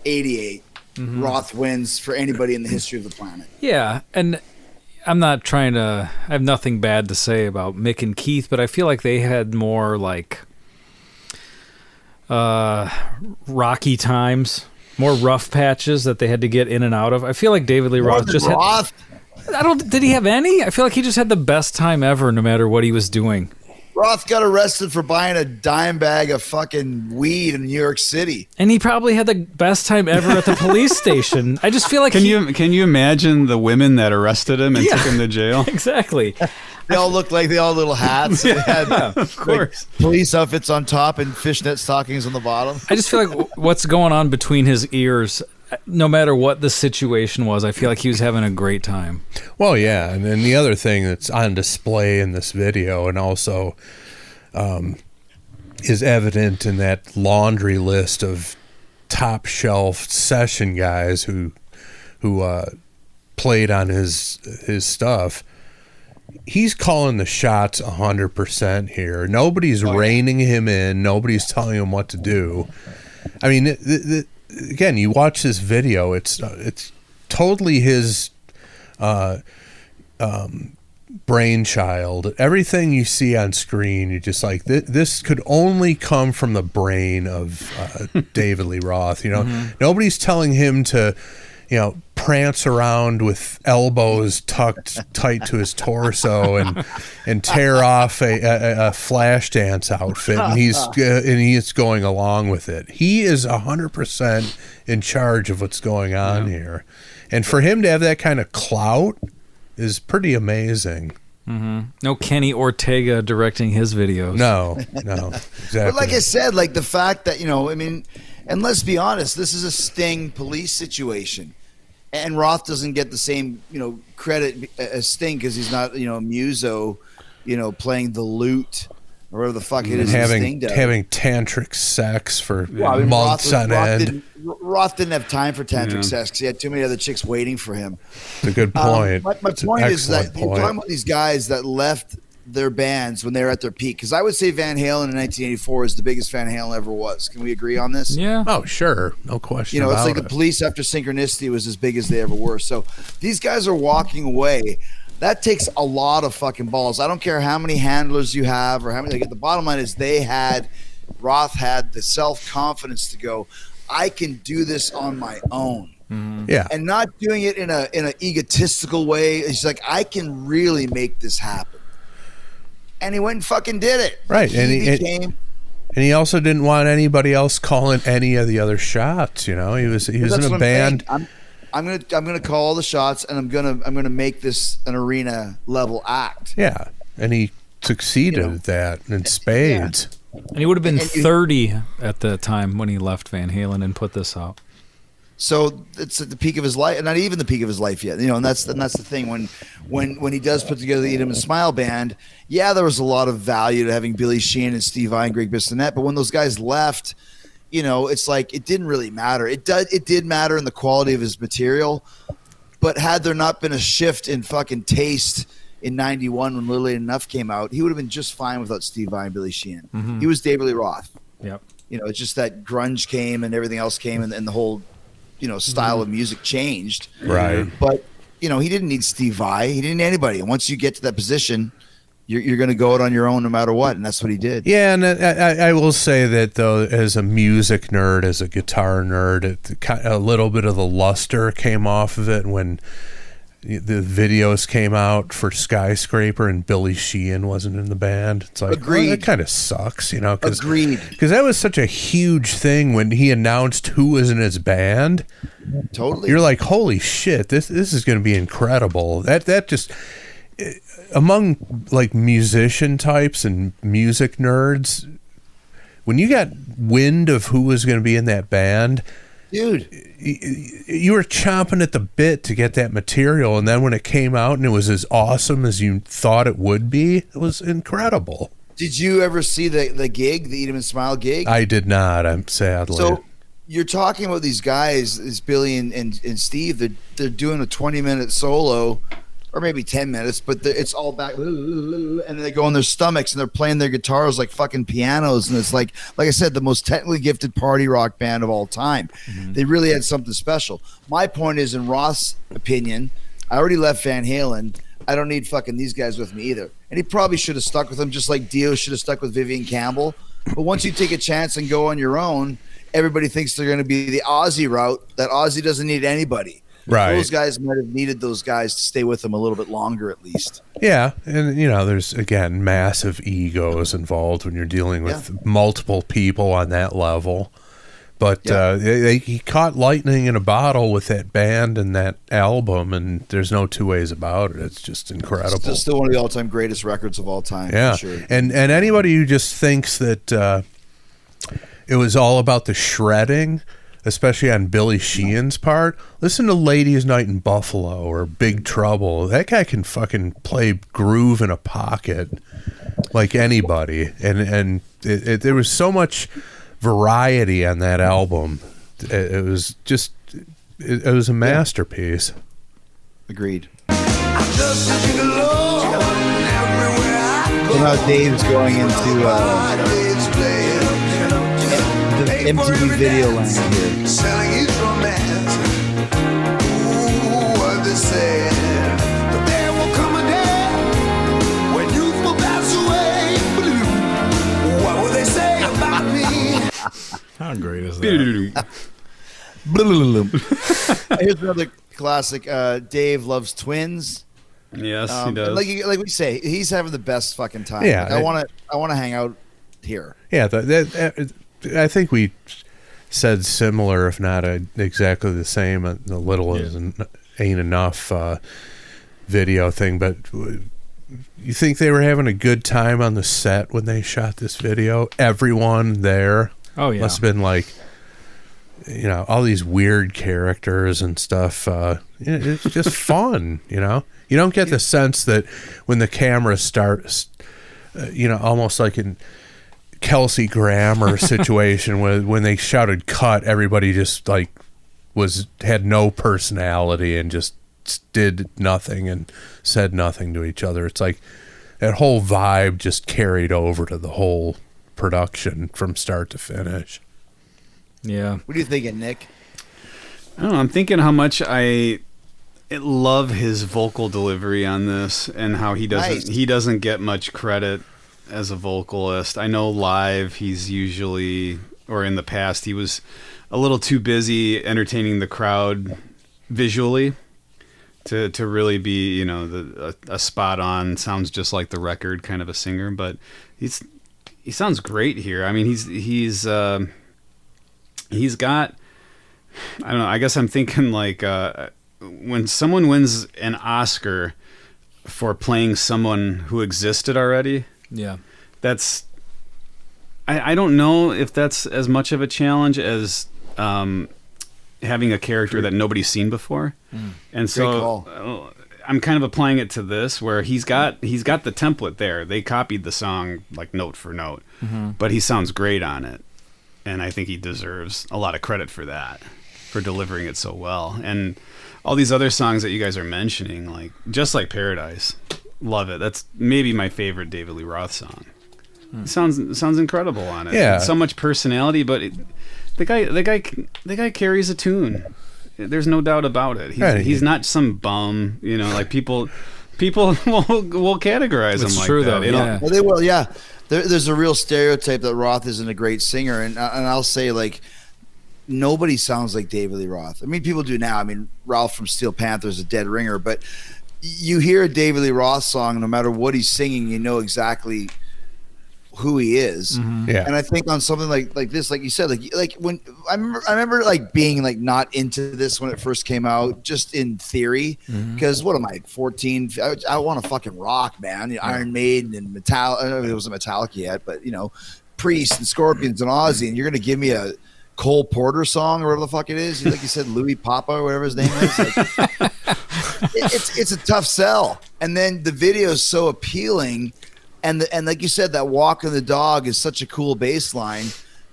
88, Roth wins for anybody in the history of the planet. Yeah, and I'm not trying to. I have nothing bad to say about Mick and Keith, but I feel like they had more like rocky times, more rough patches that they had to get in and out of. I feel like David Lee Roth just Roth? Did he have any? I feel like he just had the best time ever, no matter what he was doing. Roth got arrested for buying a dime bag of fucking weed in New York City. And he probably had the best time ever at the police station. I just feel like Can you imagine the women that arrested him and Yeah. took him to jail? Exactly. They all looked like they all had little hats. They had of course. police outfits on top and fishnet stockings on the bottom. I just feel like what's going on between his ears, no matter what the situation was, I feel like he was having a great time. Well, yeah, and then the other thing that's on display in this video, and also is evident in that laundry list of top shelf session guys who played on his stuff. He's calling the shots 100% here. Nobody's reining him in. Nobody's telling him what to do. I mean, again, you watch this video. It's totally his brainchild. Everything you see on screen, you're just like, this could only come from the brain of David Lee Roth. Nobody's telling him to, prance around with elbows tucked tight to his torso and tear off a flash dance outfit, and he's going along with it. He is 100% in charge of what's going on here, and for him to have that kind of clout is pretty amazing. No Kenny Ortega directing his videos. No, exactly. But like I said, like the fact that, and let's be honest, this is a Sting police situation. And Roth doesn't get the same, credit as Sting because he's not, a muso, playing the lute or whatever the fuck it is. Having tantric sex for months on end. Roth didn't have time for tantric sex because he had too many other chicks waiting for him. It's a good point. My point is that you're talking about these guys that left their bands when they were at their peak. Because I would say Van Halen in 1984 is the biggest Van Halen ever was. Can we agree on this? Yeah. Oh, sure. No question it's about like the Police after Synchronicity was as big as they ever were. So these guys are walking away. That takes a lot of fucking balls. I don't care how many handlers you have or how many. Like, the bottom line is Roth had the self-confidence to go, I can do this on my own. Yeah. And not doing it in an egotistical way. It's like, I can really make this happen. And he went and fucking did it. Right. And he also didn't want anybody else calling any of the other shots. He was in a band. I'm gonna call all the shots, and I'm gonna make this an arena level act. Yeah, and he succeeded at that in spades. Yeah. And he would have been 30 at the time when he left Van Halen and put this out. So it's at the peak of his life, not even the peak of his life yet. And that's the thing. When he does put together the Eat 'Em and Smile band, there was a lot of value to having Billy Sheehan and Steve Vai and Greg Bissonette. But when those guys left, it's like it didn't really matter. It did matter in the quality of his material, but had there not been a shift in fucking taste in '91 when Little Late Enough came out, he would have been just fine without Steve Vai and Billy Sheehan. He was David Lee Roth. Yep. It's just that grunge came and everything else came, and the whole style of music changed. Right. But, he didn't need Steve Vai. He didn't need anybody. And once you get to that position, you're going to go it on your own no matter what. And that's what he did. Yeah. And I will say that, though, as a music nerd, as a guitar nerd, a little bit of the luster came off of it when the videos came out for Skyscraper and Billy Sheehan wasn't in the band. It's like, agreed. That kind of sucks, Agreed. Because that was such a huge thing when he announced who was in his band. Totally. You're like, holy shit, this is going to be incredible. That just, among like musician types and music nerds, when you got wind of who was going to be in that band, dude. You were chomping at the bit to get that material, and then when it came out and it was as awesome as you thought it would be, it was incredible. Did you ever see the gig, the Eat 'em and Smile gig? I did not. I'm sadly. So you're talking about these guys, this Billy and Steve. They're doing a 20-minute solo, or maybe 10 minutes, but it's all back, and they go on their stomachs and they're playing their guitars like fucking pianos, and it's like I said, the most technically gifted party rock band of all time. They really had something special. My point is, in Roth's opinion, I already left Van Halen. I don't need fucking these guys with me either. And he probably should have stuck with them, just like Dio should have stuck with Vivian Campbell. But once you take a chance and go on your own, everybody thinks they're going to be the Ozzy route. That Ozzy doesn't need anybody. Right. Those guys might have needed those guys to stay with them a little bit longer at least. Yeah, and there's again massive egos involved when you're dealing with multiple people on that level. But he caught lightning in a bottle with that band and that album, and there's no two ways about it. It's just incredible. It's still one of the all-time greatest records of all time. Yeah, for sure. and anybody who just thinks that it was all about the shredding, especially on Billy Sheehan's part, listen to Ladies' Night in Buffalo or Big Trouble. That guy can fucking play groove in a pocket like anybody, and there was so much variety on that album. It was just it was a masterpiece. Agreed. So now Dave's going into the MTV video land here. Selling his romance. Ooh, what they say. But there will come a day when youth will pass away. What will they say about me? How great is that? Here's another classic. Dave loves twins. Yes, he does. Like we say, he's having the best fucking time. Yeah, Like, I want to hang out here. Yeah, I think we said similar, if not exactly the same. A little ain't enough video thing, but you think they were having a good time on the set when they shot this video? Everyone there, must have been like, all these weird characters and stuff. It's just fun, You don't get the sense that when the camera starts, almost like in Kelsey Grammer situation when they shouted cut, everybody just like had no personality and just did nothing and said nothing to each other. It's like that whole vibe just carried over to the whole production from start to finish. Yeah. What are you thinking, Nick? I don't know. I'm thinking how much I love his vocal delivery on this, and how he doesn't get much credit as a vocalist. I know live he's usually, or in the past, he was a little too busy entertaining the crowd visually to really be, a spot on, sounds just like the record kind of a singer. But he sounds great here. I mean, he's got, I don't know, I guess I'm thinking like when someone wins an Oscar for playing someone who existed already. Yeah. That's, I don't know if that's as much of a challenge as having a character that nobody's seen before. And so I'm kind of applying it to this, where he's got the template there. They copied the song like note for note, but he sounds great on it. And I think he deserves a lot of credit for that, for delivering it so well. And all these other songs that you guys are mentioning, like Just Like Paradise, love it. That's maybe my favorite David Lee Roth song. It sounds incredible on it. Yeah, so much personality, but the guy carries a tune. There's no doubt about it. He's not some bum, like people will categorize him like true, that. Though, yeah. Well, they will, yeah. There's a real stereotype that Roth isn't a great singer, and I'll say, like, nobody sounds like David Lee Roth. I mean, people do now. I mean, Ralph from Steel Panther is a dead ringer, but you hear a David Lee Roth song, no matter what he's singing, you know exactly who he is. Yeah. And I think on something like this, like you said, like when I remember like being like not into this when it first came out, just in theory, because what am I, 14? I want to fucking rock, man. Iron Maiden and Metallica. I don't know if it wasn't Metallica yet, but Priest and Scorpions and Ozzy, and you're gonna give me a Cole Porter song or whatever the fuck it is. Like you said, Louis Papa or whatever his name is. Like, it's a tough sell. And then the video is so appealing. And like you said, that walking the dog is such a cool bass line.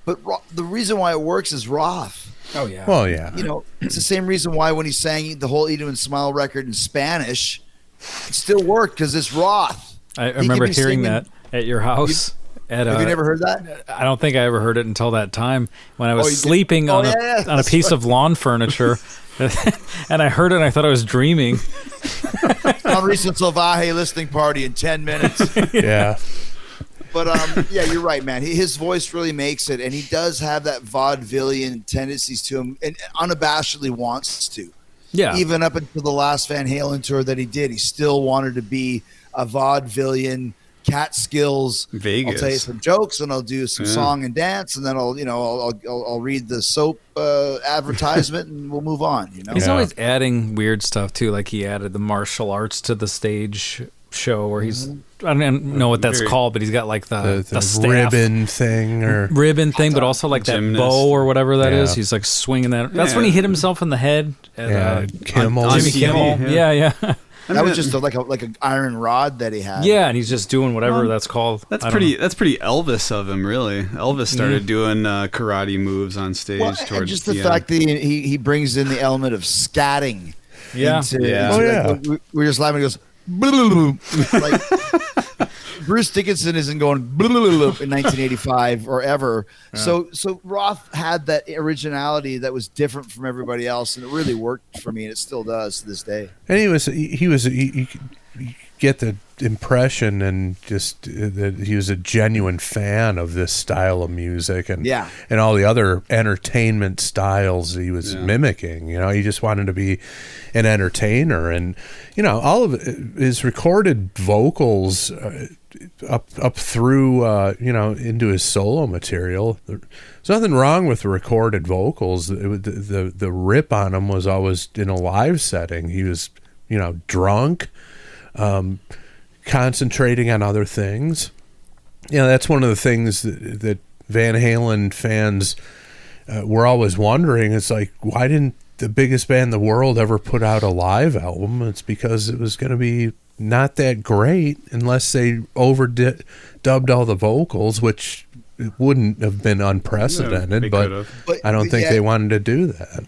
But the reason why it works is Roth. Oh, yeah. Well, yeah. You know, it's the same reason why when he sang the whole Eat 'em and Smile record in Spanish, it still worked because it's Roth. I remember hearing that at your house. Have you never heard that? I don't think I ever heard it until that time when I was sleeping on a piece of lawn furniture. And I heard it and I thought I was dreaming. Risa Salvaje listening party in 10 minutes. Yeah. But yeah, you're right, man. His voice really makes it, and he does have that vaudevillian tendencies to him, and unabashedly wants to. Yeah. Even up until the last Van Halen tour that he did, he still wanted to be a vaudevillian. Catskills. Vegas. I'll tell you some jokes, and I'll do some song and dance, and then I'll read the soap advertisement, and we'll move on. You know, he's always adding weird stuff too. Like he added the martial arts to the stage show, where he's I don't know what that's called, but he's got like the staff. ribbon thing, but also like that Gymnast. bow or whatever that is. He's like swinging that. That's when he hit himself in the head. At, Kimmel. Jimmy Kimmel. Yeah. That was just like an iron rod that he had. Yeah, and he's just doing whatever that's called. That's pretty Elvis of him, really. Elvis started doing karate moves on stage towards just the fact that he brings in the element of scatting. Yeah. We're just laughing. He goes, like Bruce Dickinson isn't going in 1985 or ever. Yeah. So Roth had that originality that was different from everybody else, and it really worked for me, and it still does to this day. And you get the impression and just that he was a genuine fan of this style of music and all the other entertainment styles he was mimicking. You know, he just wanted to be an entertainer, and you know, all of his recorded vocals up through into his solo material. There's nothing wrong with the recorded vocals. The rip on them was always in a live setting. He was drunk, concentrating on other things. That's one of the things that Van Halen fans were always wondering. It's like, why didn't the biggest band in the world ever put out a live album? It's because it was going to be not that great unless they overdubbed all the vocals, which it wouldn't have been unprecedented, but I don't think they wanted to do that.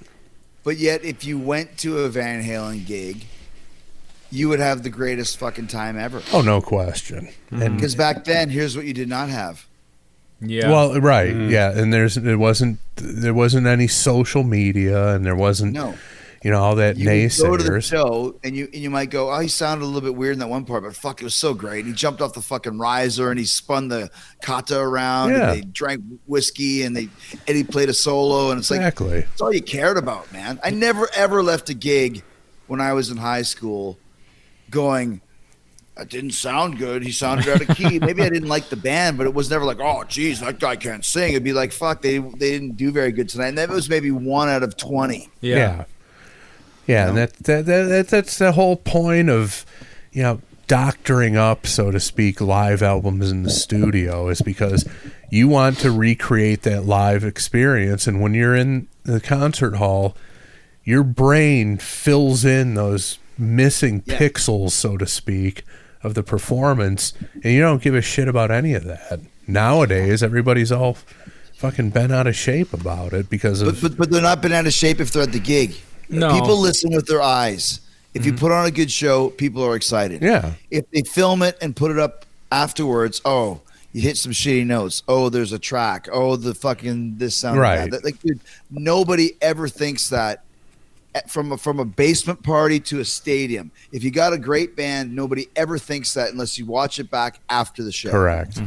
But yet, if you went to a Van Halen gig, you would have the greatest fucking time ever. Oh, no question. And because back then, here's what you did not have. Yeah. Well, right. Yeah, and there wasn't any social media, and there wasn't all that naysayers. You go to the show, and you might go, oh, he sounded a little bit weird in that one part, but fuck, it was so great. And he jumped off the fucking riser, and he spun the kata around, and they drank whiskey, and he played a solo, and it's like, that's all you cared about, man. I never, ever left a gig when I was in high school going, that didn't sound good. He sounded out of key. Maybe I didn't like the band, but it was never like, oh, geez, that guy can't sing. It'd be like, fuck, they didn't do very good tonight. And that was maybe 1 out of 20. Yeah. And that's the whole point of, doctoring up, so to speak, live albums in the studio, is because you want to recreate that live experience. And when you're in the concert hall, your brain fills in those missing pixels, so to speak, of the performance, and you don't give a shit about any of that. Nowadays, everybody's all fucking bent out of shape about it because of... But they're not bent out of shape if they're at the gig. No. People listen with their eyes. If you put on a good show, people are excited. Yeah. If they film it and put it up afterwards, you hit some shitty notes. Oh, there's a track. Oh, the fucking this sound. Right. Like, dude, nobody ever thinks that from a basement party to a stadium. If you got a great band, nobody ever thinks that unless you watch it back after the show. Correct.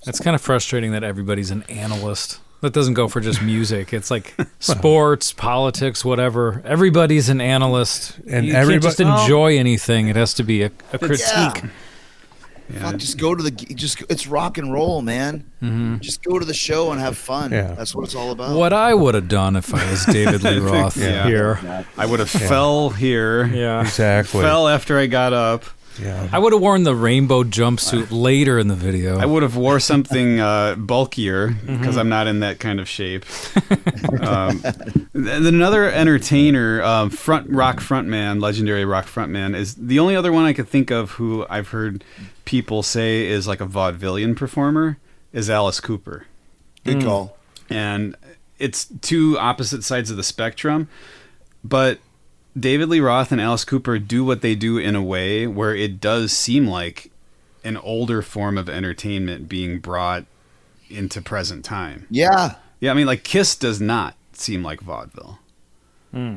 It's kind of frustrating that everybody's an analyst. That doesn't go for just music. It's like sports, politics, whatever. Everybody's an analyst. And you can't just enjoy anything. It has to be a critique. Fuck, just go to it's rock and roll, man. Just go to the show and have fun. That's what it's all about. What I would have done if I was David Lee Roth here. I would have fell here. Yeah. Exactly. Fell after I got up. Yeah. I would have worn the rainbow jumpsuit later in the video. I would have wore something bulkier because I'm not in that kind of shape. Another entertainer, rock frontman, legendary rock frontman, is the only other one I could think of who I've heard people say is like a vaudevillian performer is Alice Cooper. Good call. And it's two opposite sides of the spectrum, but David Lee Roth and Alice Cooper do what they do in a way where it does seem like an older form of entertainment being brought into present time. Yeah. Yeah, I mean, like Kiss does not seem like vaudeville.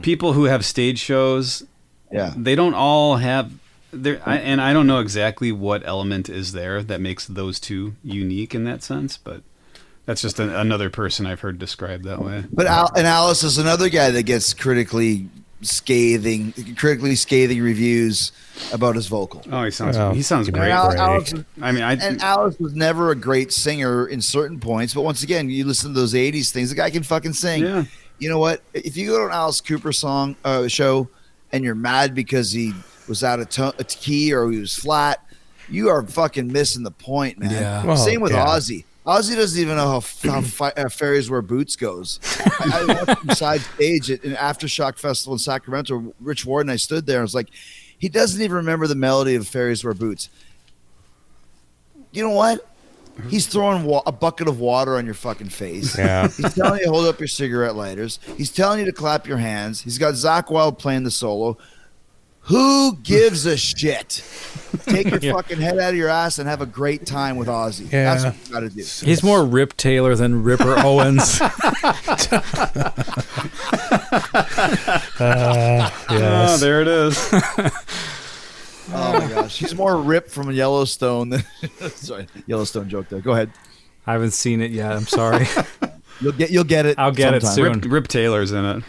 People who have stage shows, they don't all have... and I don't know exactly what element is there that makes those two unique in that sense, but that's just another person I've heard described that way. But Alice is another guy that gets critically scathing reviews about his vocal. Oh, he sounds great. Alice, and Alice was never a great singer in certain points, but once again, you listen to those 80s things, the guy can fucking sing. Yeah. You know what? If you go to an Alice Cooper show and you're mad because he was out of key or he was flat, you are fucking missing the point, man. Yeah. Well, Same with Ozzy. Ozzy doesn't even know how Fairies Wear Boots goes. I watched him side stage at an Aftershock Festival in Sacramento. Rich Ward and I stood there. I was like, he doesn't even remember the melody of Fairies Wear Boots. You know what? He's throwing a bucket of water on your fucking face. Yeah. He's telling you to hold up your cigarette lighters. He's telling you to clap your hands. He's got Zakk Wylde playing the solo. Who gives a shit? Take your fucking head out of your ass and have a great time with Ozzy. Yeah. That's what you got to do. He's more Rip Taylor than Ripper Owens. Oh, there it is. Oh my gosh, he's more ripped from Yellowstone than sorry, Yellowstone joke there. Go ahead. I haven't seen it yet. I'm sorry. You'll get it. I'll get sometime. it soon. Rip Taylor's in it.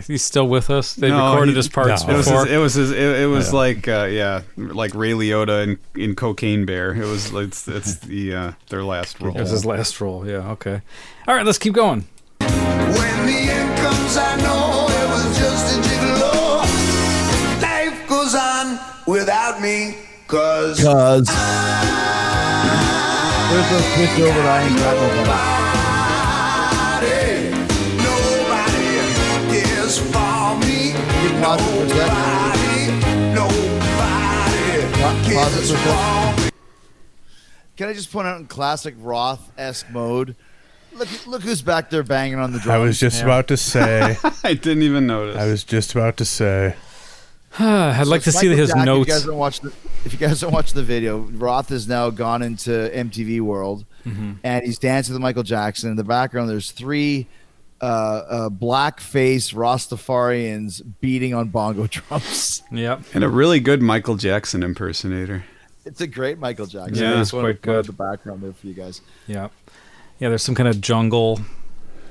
He's still with us. They recorded his parts before. It was like like Ray Liotta in Cocaine Bear. It's their last role. It was his last role. Yeah. Okay. All right. Let's keep going. When the end comes, I know it was just a gigolo. Life goes on without me, cause There's a switch over to I Ain't Got nobody is for me. Nobody cares for me. Can I just point out in classic Roth-esque mode? Look who's back there banging on the drums. I was just about to say. I didn't even notice. I was just about to say. I'd like to see Michael his Jackson, notes. If you guys don't watch the video, Roth has now gone into MTV World, and he's dancing with Michael Jackson. In the background, there's three black-faced Rastafarians beating on bongo drums. Yep. And a really good Michael Jackson impersonator. It's a great Michael Jackson. Yeah, it's quite good. The background there for you guys. Yeah. Yeah, there's some kind of jungle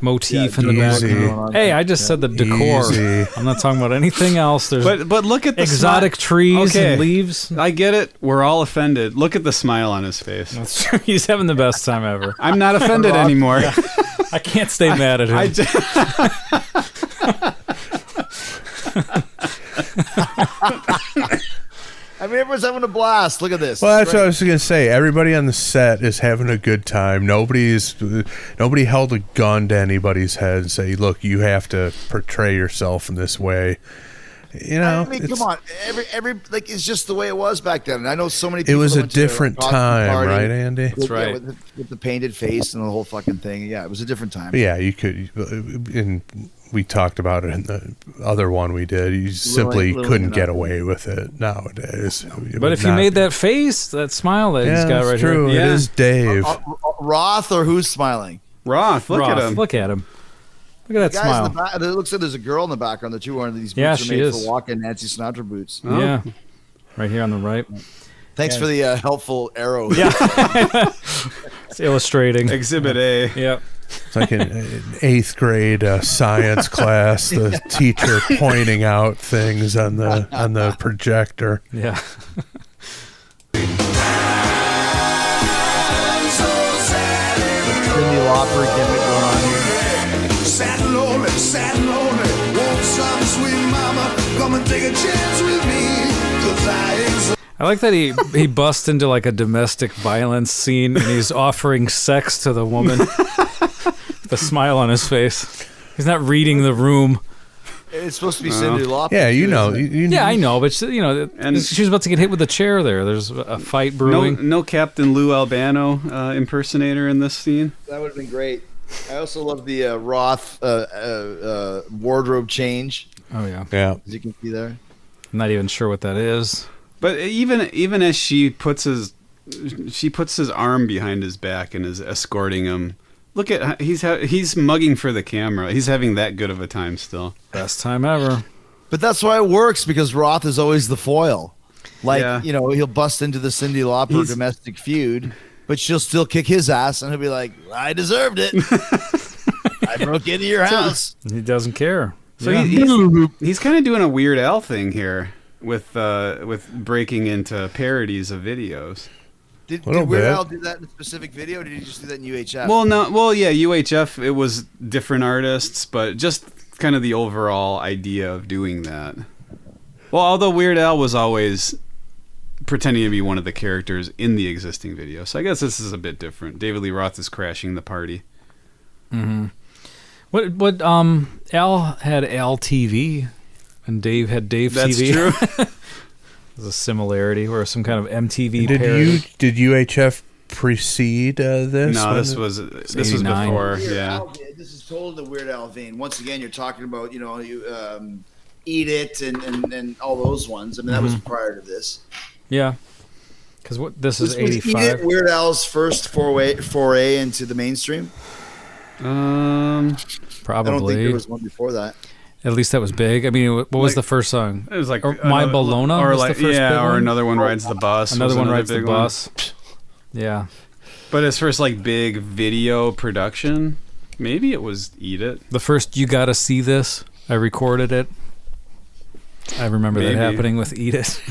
motif in the easy. background. Hey, I just said the decor. Easy. I'm not talking about anything else. There's But look at the exotic trees Okay. and leaves. I get it. We're all offended. Look at the smile on his face. That's true. He's having the best time ever. I'm not offended anymore. I can't stay mad at him. I mean, everyone's having a blast. Look at this. Well, that's what I was going to say. Everybody on the set is having a good time. Nobody held a gun to anybody's head and say, "Look, you have to portray yourself in this way." You know, I mean, come on. Every like it's just the way it was back then. And I know so many it people. was a went to different costume time, party right, Andy? with, right. Yeah, with the painted face and the whole fucking thing. Yeah, it was a different time. Yeah, you could. And we talked about it in the other one we did. You simply couldn't get away with it nowadays. But if you made that face, that smile that he's got right true. here. It is Dave. Roth or who's smiling? Roth, look at Roth, him. Look at him. Look at that Guys smile. in the back, it looks like there's a girl in the background that you wearing these boots Yeah, are she made is. for walking Nancy Sinatra boots. Oh. Yeah. Right here on the right. Thanks for the helpful arrow. Yeah. It's illustrating. Exhibit A. Yep. It's like an 8th grade science class. The teacher pointing out things on the projector. Yeah. Cindy Lauper gimmick going on here. Sad and lonely, won't some sweet mama come and take a chance with me? I like that he busts into like a domestic violence scene and he's offering sex to the woman with a smile on his face. He's not reading the room. It's supposed to be Cyndi Lauper. Yeah, you know. Yeah, I know, but and she was about to get hit with a chair there. There's a fight brewing. No Captain Lou Albano impersonator in this scene. That would have been great. I also love the Roth wardrobe change. Oh, yeah. Yeah. As you can see there. I'm not even sure what that is. But even as she puts his arm behind his back and is escorting him. Look at he's mugging for the camera. He's having that good of a time still. Best time ever. But that's why it works, because Roth is always the foil. Like, he'll bust into the Cyndi Lauper domestic feud, but she'll still kick his ass, and he'll be like, I deserved it. I broke into your house. He doesn't care. So he's kind of doing a Weird Al thing here with breaking into parodies of videos. Did Weird Al do that in a specific video, or did he just do that in UHF? UHF, it was different artists, but just kind of the overall idea of doing that. Well, although Weird Al was always pretending to be one of the characters in the existing video, so I guess this is a bit different. David Lee Roth is crashing the party. Mm-hmm. What Al had Al TV, and Dave had Dave TV. That's true. There's a similarity, or some kind of MTV parody. Did UHF precede this? No, this was before. Yeah, this is totally the Weird Al vein. Once again, you're talking about Eat It and all those ones. I mean, that was prior to this. Yeah, because this is 85. Was Eat It Weird Al's first foray into the mainstream? Probably. I don't think there was one before that. At least that was big. I mean, what was the first song? It was like My Bologna, or was the first big or one? Another One Rides the Bus. Another One Rides the big Bus. One. Yeah. But as first big video production, maybe it was Eat It. The first You Gotta See This, I recorded it. I remember that happening with Eat It.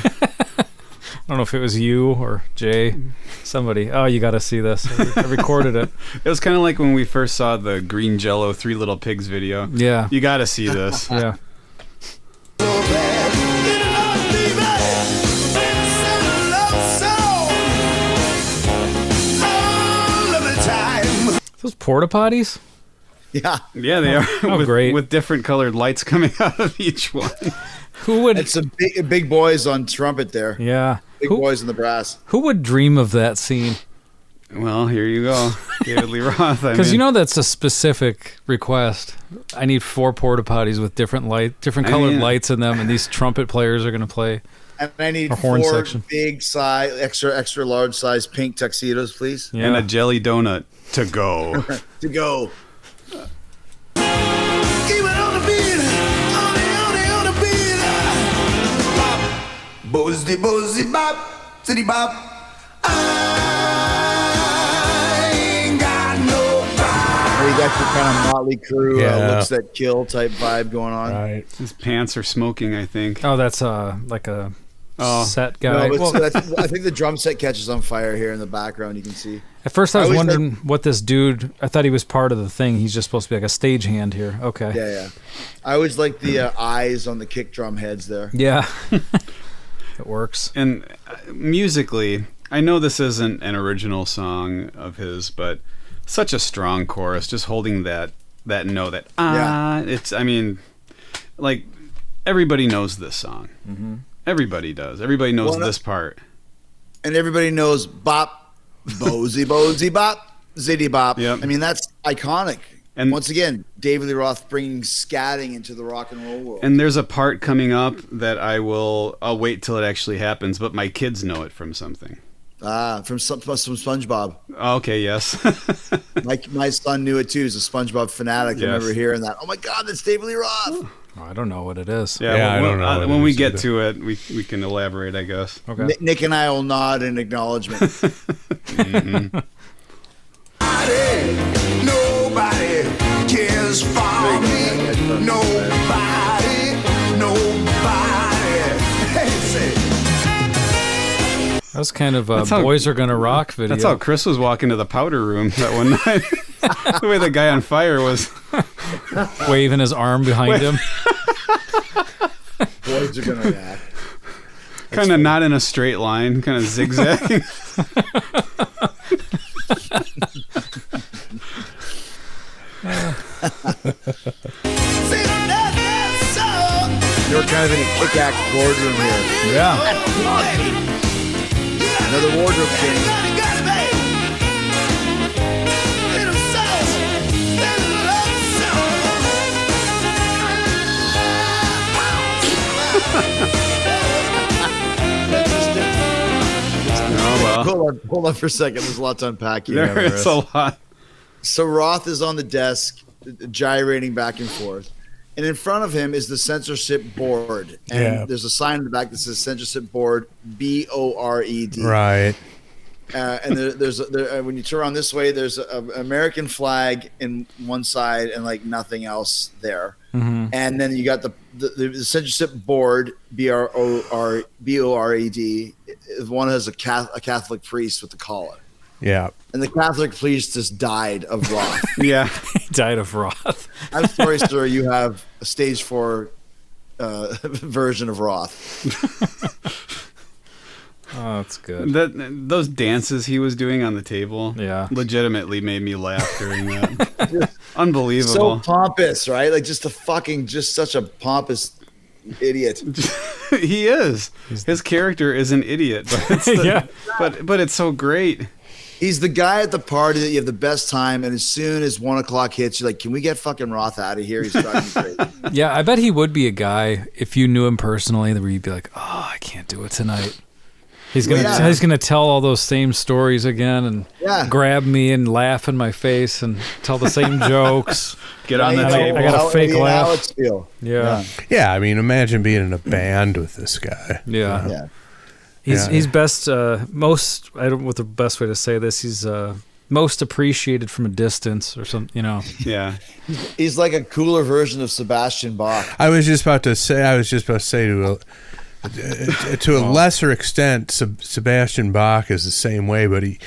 I don't know if it was you or Jay, somebody. Oh, you got to see this. I recorded it. It was kind of like when we first saw the Green Jello Three Little Pigs video. Yeah. You got to see this. Yeah. Those porta potties? Yeah. Yeah, they are. Oh, great. With different colored lights coming out of each one. Who would? It's some big boys on trumpet there. Yeah. Big boys in the brass. Who would dream of that scene? Well, here you go, David Lee Roth. Because that's a specific request. I need 4 porta potties with different colored lights in them, and these trumpet players are going to play. And I need horn 4 section. big size, extra large size pink tuxedos, please. Yeah. And a jelly donut to go. To go. Bozy, bozy, bop, city bop. I ain't got nobody. You got your kind of Motley Crue, looks that kill type vibe going on. Right. His pants are smoking, I think. Oh, that's like a set guy. No, but I think the drum set catches on fire here in the background. You can see. At first, I was wondering what this dude. I thought he was part of the thing. He's just supposed to be like a stagehand here. Okay. Yeah. I always like the eyes on the kick drum heads there. Yeah. It works. And musically, I know this isn't an original song of his, but such a strong chorus, just holding that note, it's, I mean, like, everybody knows this song. Mm-hmm. Everybody does. Everybody knows this part. And everybody knows bop, bozy, bozy, bop, zitty bop. Yep. I mean, that's iconic. And once again, David Lee Roth bringing scatting into the rock and roll world. And there's a part coming up that I'll wait till it actually happens, but my kids know it from something. From SpongeBob. Okay, yes. my son knew it too. He's a SpongeBob fanatic. Yes. I remember hearing that. Oh my God, that's David Lee Roth. Oh, I don't know what it is. Yeah, I don't know. When we get to it, we can elaborate, I guess. Okay. Nick and I will nod in acknowledgement. Mm-hmm. Nobody cares for me. Nobody. That was kind of Boys Are Gonna Rock video. That's how Chris was walking to the powder room that one night. The way the guy on fire was waving his arm behind him. Boys Are Gonna Rock. kind of not in a straight line, kind of zigzagging. You're kind of in a kick-ass boardroom here. Yeah. Another wardrobe change. Oh, well. Hold on for a second. There's a lot to unpack here. There is a lot. So Roth is on the desk, gyrating back and forth. And in front of him is the censorship board. And there's a sign in the back that says censorship board, BORED. Right. And when you turn around this way, there's an American flag in one side and like nothing else there. Mm-hmm. And then you got the censorship board, BORED. One has a Catholic priest with the collar. Yeah. And the Catholic priest just died of Roth. Yeah. He died of Roth. I'm sorry, sir. You have a stage 4 version of Roth. Oh, that's good. Those dances he was doing on the table, legitimately made me laugh during that. Unbelievable. So pompous, right? Like just such a pompous idiot. He is. His character is an idiot, but it's but it's so great. He's the guy at the party that you have the best time, and as soon as 1 o'clock hits, you're like, "Can we get fucking Roth out of here?" He's driving me crazy. Yeah, I bet he would be a guy if you knew him personally, where you'd be like, "Oh, I can't do it tonight." He's gonna tell all those same stories again and grab me and laugh in my face and tell the same jokes. Get on the table. I got a fake laugh. Alex feel. Yeah. Yeah, I mean, imagine being in a band with this guy. Yeah. Yeah. He's best, most, I don't know what the best way to say this, he's most appreciated from a distance or something, you know. Yeah. He's like a cooler version of Sebastian Bach. I was just about to say to a lesser extent, Sebastian Bach is the same way, but he,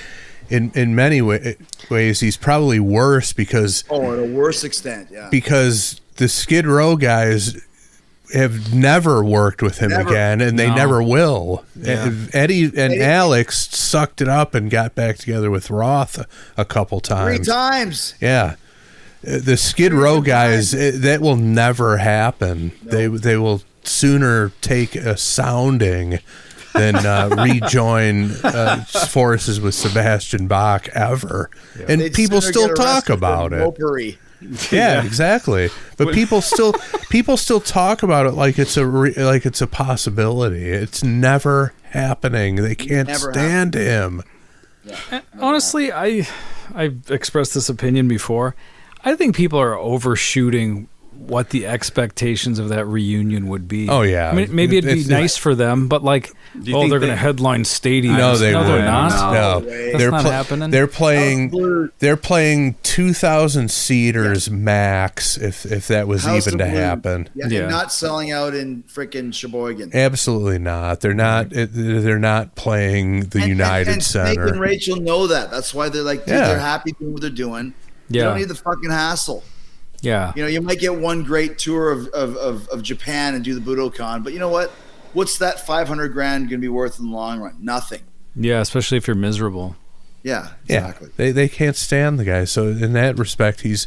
in many ways, he's probably worse because... Oh, at a worse extent, yeah. Because the Skid Row guys have never worked with him again, and they never will. Yeah. Eddie and Alex sucked it up and got back together with Roth a couple times. 3 times. Yeah. The Skid Row guys, that will never happen. No. They will sooner take a sounding than rejoin forces with Sebastian Bach ever. Yeah. And people still talk about it. Potpourri. Yeah, exactly. But people still talk about it like it's a possibility. It's never happening. They can't stand him. Yeah. Honestly, I've expressed this opinion before. I think people are overshooting what the expectations of that reunion would be. Oh yeah, I mean, maybe it'd be nice for them, but like, they're going to headline stadiums. No, they're not. No, that's not happening. They're playing 2,000 seaters max, if that was House even to happen. Yeah, and not selling out in frickin' Sheboygan. Absolutely not. They're not. They're not playing the United Center. Snake and Rachel know that. That's why they're like, they're happy doing what they're doing. You don't need the fucking hassle. Yeah. You know, you might get one great tour of Japan and do the Budokan, but you know what? What's that $500,000 going to be worth in the long run? Nothing. Yeah, especially if you're miserable. Yeah, exactly. Yeah, they can't stand the guy. So in that respect, he's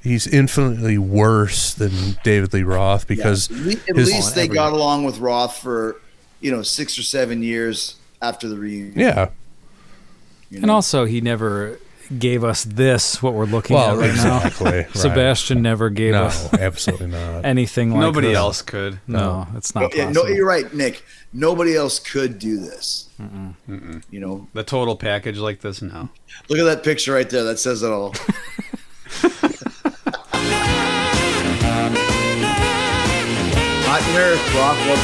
infinitely worse than David Lee Roth because at least they got along with Roth for 6 or 7 years after the reunion. Yeah. And also, he never gave us what we're looking at right exactly, now. Right. Sebastian never gave us absolutely not anything like Nobody this. else could. No, it's not possible. No, you're right, Nick. Nobody else could do this. Mm-mm. You know, the total package like this. No. Look at that picture right there. That says it all. Hot in Earth, Rock. They're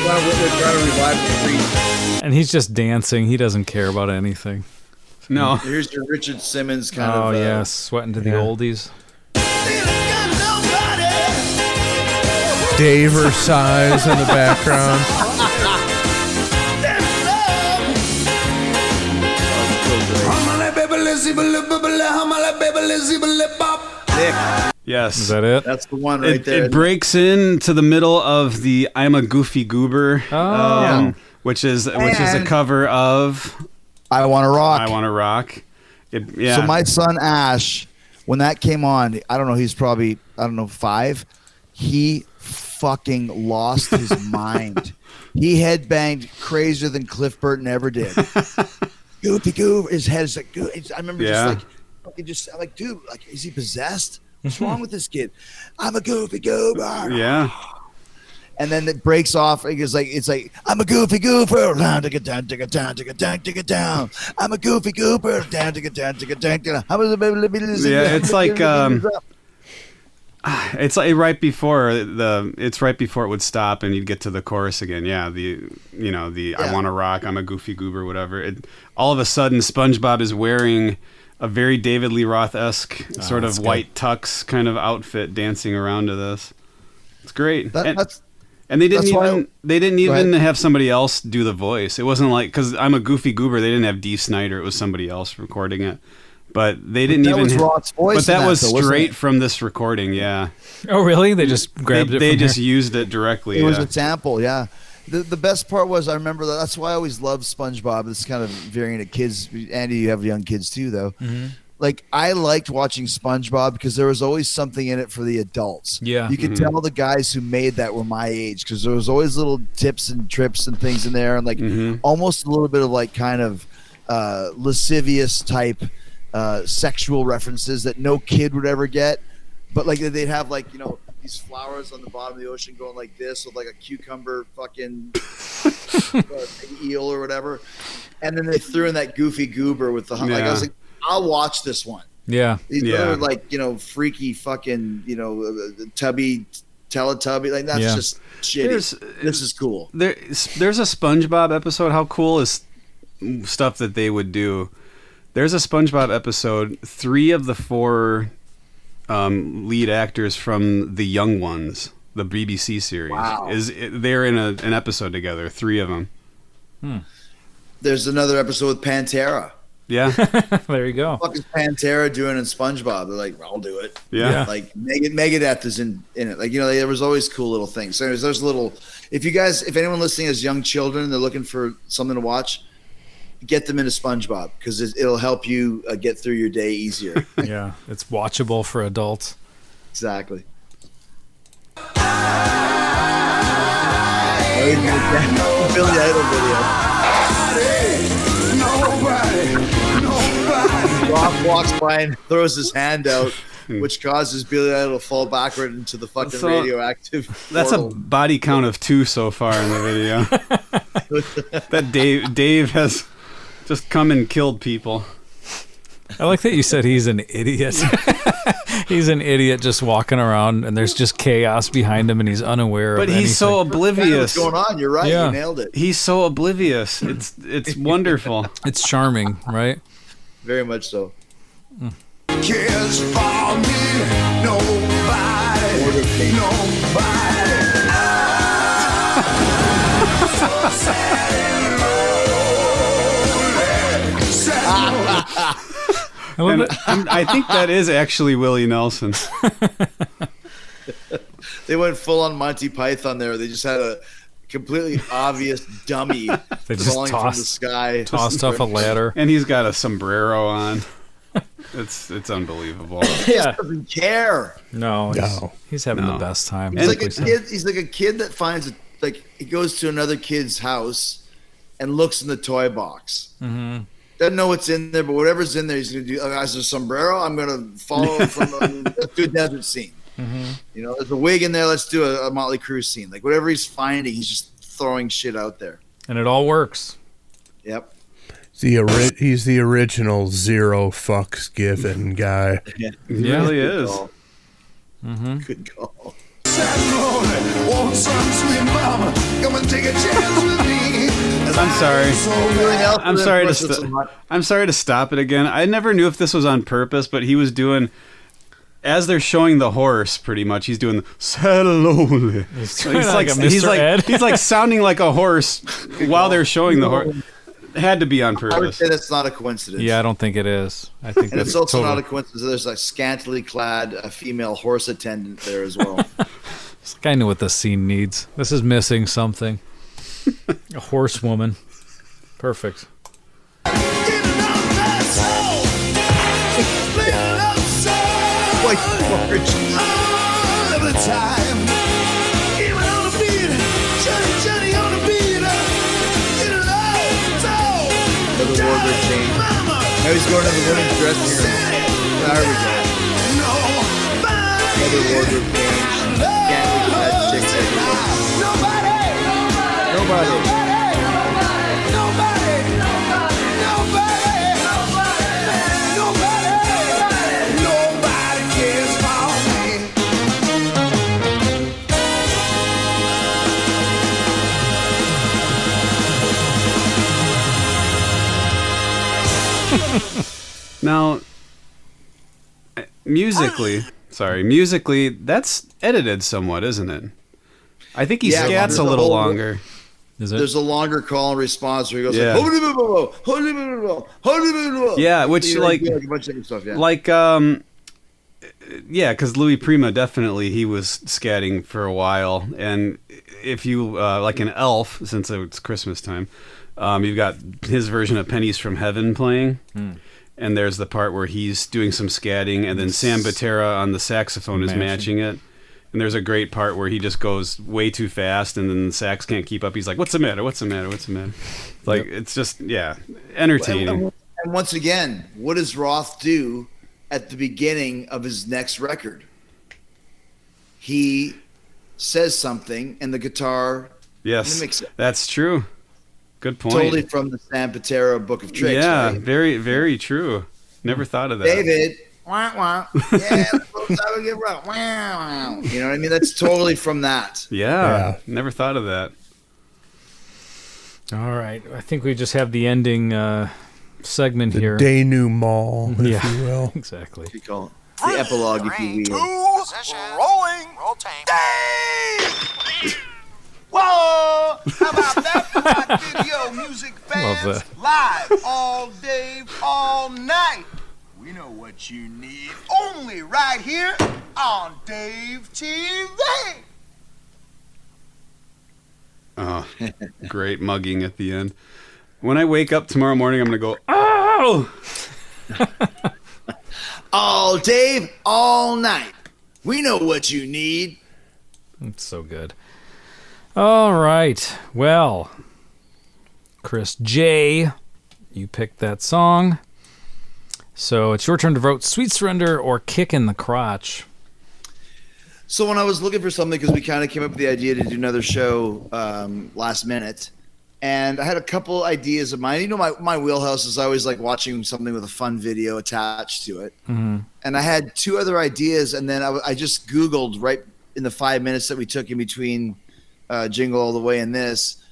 trying to revive the street. And he's just dancing. He doesn't care about anything. No. Here's your Richard Simmons kind of. Oh, yeah. Sweating to the oldies. Dave Versailles in the background. Nick. Yes. Is that it? That's the one right there. It breaks into the middle of the I'm a Goofy Goober which is a cover of I Wanna Rock. I Wanna Rock. So my son Ash, when that came on, I don't know, he's probably 5. He fucking lost his mind. He headbanged crazier than Cliff Burton ever did. Goofy goober. His head is like, I remember I'm like, dude, like, is he possessed? What's wrong with this kid? I'm a goofy goober. Yeah. And then it breaks off. It's like I'm a goofy goober. Down, take it down, take it down, take it down, take it down. I'm a goofy goober. Down, take it down, take it down, take it down. Yeah, it's like it's like right before it would stop and you'd get to the chorus again. Yeah, I Wanna Rock, I'm a goofy goober, whatever. All of a sudden, SpongeBob is wearing a very David Lee Roth-esque sort of white tux kind of outfit, dancing around to this. It's great. And they didn't even have somebody else do the voice. It wasn't like, because I'm a goofy goober, they didn't have Dee Snider. It was somebody else recording it. But they didn't even. Was Roth's voice. But that was straight from this recording. Yeah. Oh, really? They just grabbed it. They just used it directly. It was a sample. Yeah. The best part was, I remember that's why I always loved SpongeBob. This kind of varying at kids. Andy, you have young kids too, though. Mm-hmm. Like, I liked watching SpongeBob because there was always something in it for the adults. Yeah. You could tell the guys who made that were my age because there was always little tips and trips and things in there, and like almost a little bit of like kind of lascivious type sexual references that no kid would ever get. But like they'd have like, these flowers on the bottom of the ocean going like this with like a cucumber fucking eel or whatever. And then they threw in that goofy goober with the like I was like, I'll watch this one. Yeah. These other like, freaky fucking, tubby Teletubby. Like that's just shitty. This is cool. There's a SpongeBob episode. How cool is stuff that they would do? There's a SpongeBob episode. 3 of the 4 lead actors from The Young Ones, the BBC series, they're in an episode together. 3 of them. There's another episode with Pantera. Yeah. There you go. What is Pantera doing in SpongeBob? They're like, I'll do it. Yeah. Like Megadeth is in it. Like, there was always cool little things. So there's little. If anyone listening has young children, they're looking for something to watch, get them into SpongeBob because it'll help you get through your day easier. Yeah, it's watchable for adults. Exactly. Billy Idol video. Roth walks by and throws his hand out, which causes Billy Idol to fall backward into the fucking radioactive That's portal. a body count of 2 so far in the video. That Dave has just come and killed people. I like that you said he's an idiot. He's an idiot just walking around, and there's just chaos behind him, and he's unaware of anything. But he's so oblivious. What's going on? You're right. Yeah. You nailed it. He's so oblivious. It's wonderful. It's charming, right? Very much so. Cares for me, nobody. So sad and lonely. I think that is actually Willie Nelson. They went full on Monty Python there. They just had a completely obvious dummy They just falling from the sky. tossed off a ladder. And he's got a sombrero on. It's unbelievable. He doesn't care. No, he's having the best time. He's like a kid. He's like a kid that finds he goes to another kid's house and looks in the toy box. Mm-hmm. Doesn't know what's in there, but whatever's in there, he's gonna do. Oh, there's a sombrero. I'm gonna follow from. Let's do a desert scene. Mm-hmm. There's a wig in there. Let's do a Motley Crue scene. Like whatever he's finding, he's just throwing shit out there. And it all works. Yep. He's the original zero fucks given guy. Yeah. He really is. Mm-hmm. Good call. Want some sweet mama? Come and take a chance with me. I'm sorry. I'm sorry to stop it again. I never knew if this was on purpose, but he was doing, as they're showing the horse, pretty much. He's doing the slowly. He's like a Mr. Ed. He's like sounding like a horse while they're showing the horse. It had to be on purpose. I would say that's not a coincidence. Yeah, I don't think it is. I think and that's it's also totally not a coincidence. There's a scantily clad female horse attendant there as well. It's like I know what this scene needs. This is missing something. A horsewoman. Perfect. White George. All of the time. Even on the beat. Johnny on the beat. Get it out. Another wardrobe change. Now he's going to the women's dressing room. There we go. Another wardrobe change. Can't leave that chicks everywhere. Nobody. Now, musically, that's edited somewhat, isn't it? I think he scats a little longer. Is it? There's a longer call and response where he goes Yeah. like, Yeah, which like a bunch of different stuff, yeah. like yeah, because Louis Prima definitely he was scatting for a while, and if you like an Elf, since it's Christmas time, you've got his version of Pennies from Heaven playing. And there's the part where he's doing some scatting, and then Sam Batera on the saxophone is matching it. And there's a great part where he just goes way too fast, and then the sax can't keep up. He's like, "What's the matter? What's the matter? What's the matter?" Like it's just entertaining. And once again, what does Roth do at the beginning of his next record? He says something, and the guitar mimics it. That's true. Good point. Totally from the Sam Patera Book of Tricks. Yeah, right? very, very true. Never thought of that. David, wah, wah. Yeah, I would get rough. Wah, wah. You know what I mean? That's totally from that. Yeah, never thought of that. All right. I think we just have the ending segment here. Denouement, if you will. Exactly. You call it the epilogue, if you will. Rolling. Roll tank. Dave! Whoa! How about that for my video music fans? Love Live all day, all night. We know what you need. Only right here on Dave TV. Oh, great mugging at the end. When I wake up tomorrow morning, I'm going to go, oh! All Dave, all night. We know what you need. It's so good. All right. Well, Chris J., you picked that song. So it's your turn to vote Sweet Surrender or Kick in the Crotch. So when I was looking for something, because we kind of came up with the idea to do another show last minute, and I had a couple ideas of mine. You know, my wheelhouse is always like watching something with a fun video attached to it. Mm-hmm. And I had two other ideas, and then I just Googled right in the 5 minutes that we took in between Jingle All the Way and this,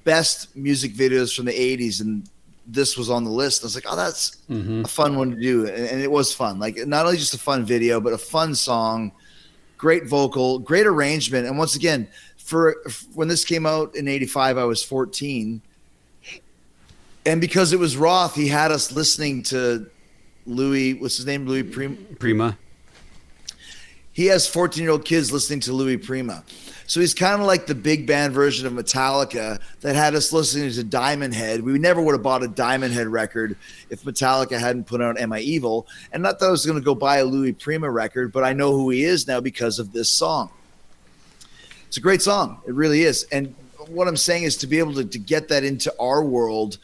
best music videos from the 80s, and this was on the list. I was like, oh, that's a fun one to do. And it was fun. Like, not only just a fun video, but a fun song, great vocal, great arrangement. And once again, for when this came out in 85, I was 14. And because it was Roth, he had us listening to Louis, what's his name? Louis Prima. He has 14-year-old kids listening to Louis Prima. So he's kind of like the big band version of Metallica that had us listening to Diamond Head. We never would have bought a Diamond Head record if Metallica hadn't put out Am I Evil? And not that I was going to go buy a Louis Prima record, but I know who he is now because of this song. It's a great song. It really is. And what I'm saying is to be able to get that into our world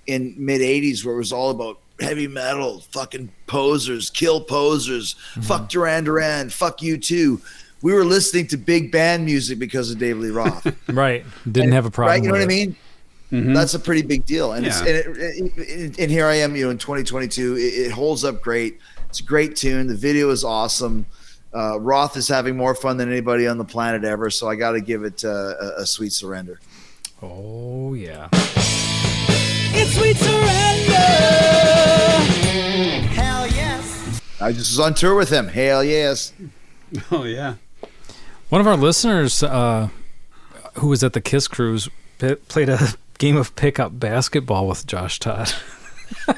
in mid-'80s where it was all about heavy metal, fucking posers, kill posers, fuck Duran Duran, fuck U2. We were listening to big band music because of David Lee Roth. Right. Didn't have a problem. Right. You know what I with mean? Mm-hmm. That's a pretty big deal. And, Yeah. and here I am, you know, in 2022, it holds up great. It's a great tune. The video is awesome. Roth is having more fun than anybody on the planet ever. So I got to give it a sweet surrender. Oh, yeah. It's sweet surrender. Hell yes. I just was on tour with him. Hell yes. Oh, yeah. One of our listeners who was at the Kiss Cruise played a game of pickup basketball with Josh Todd.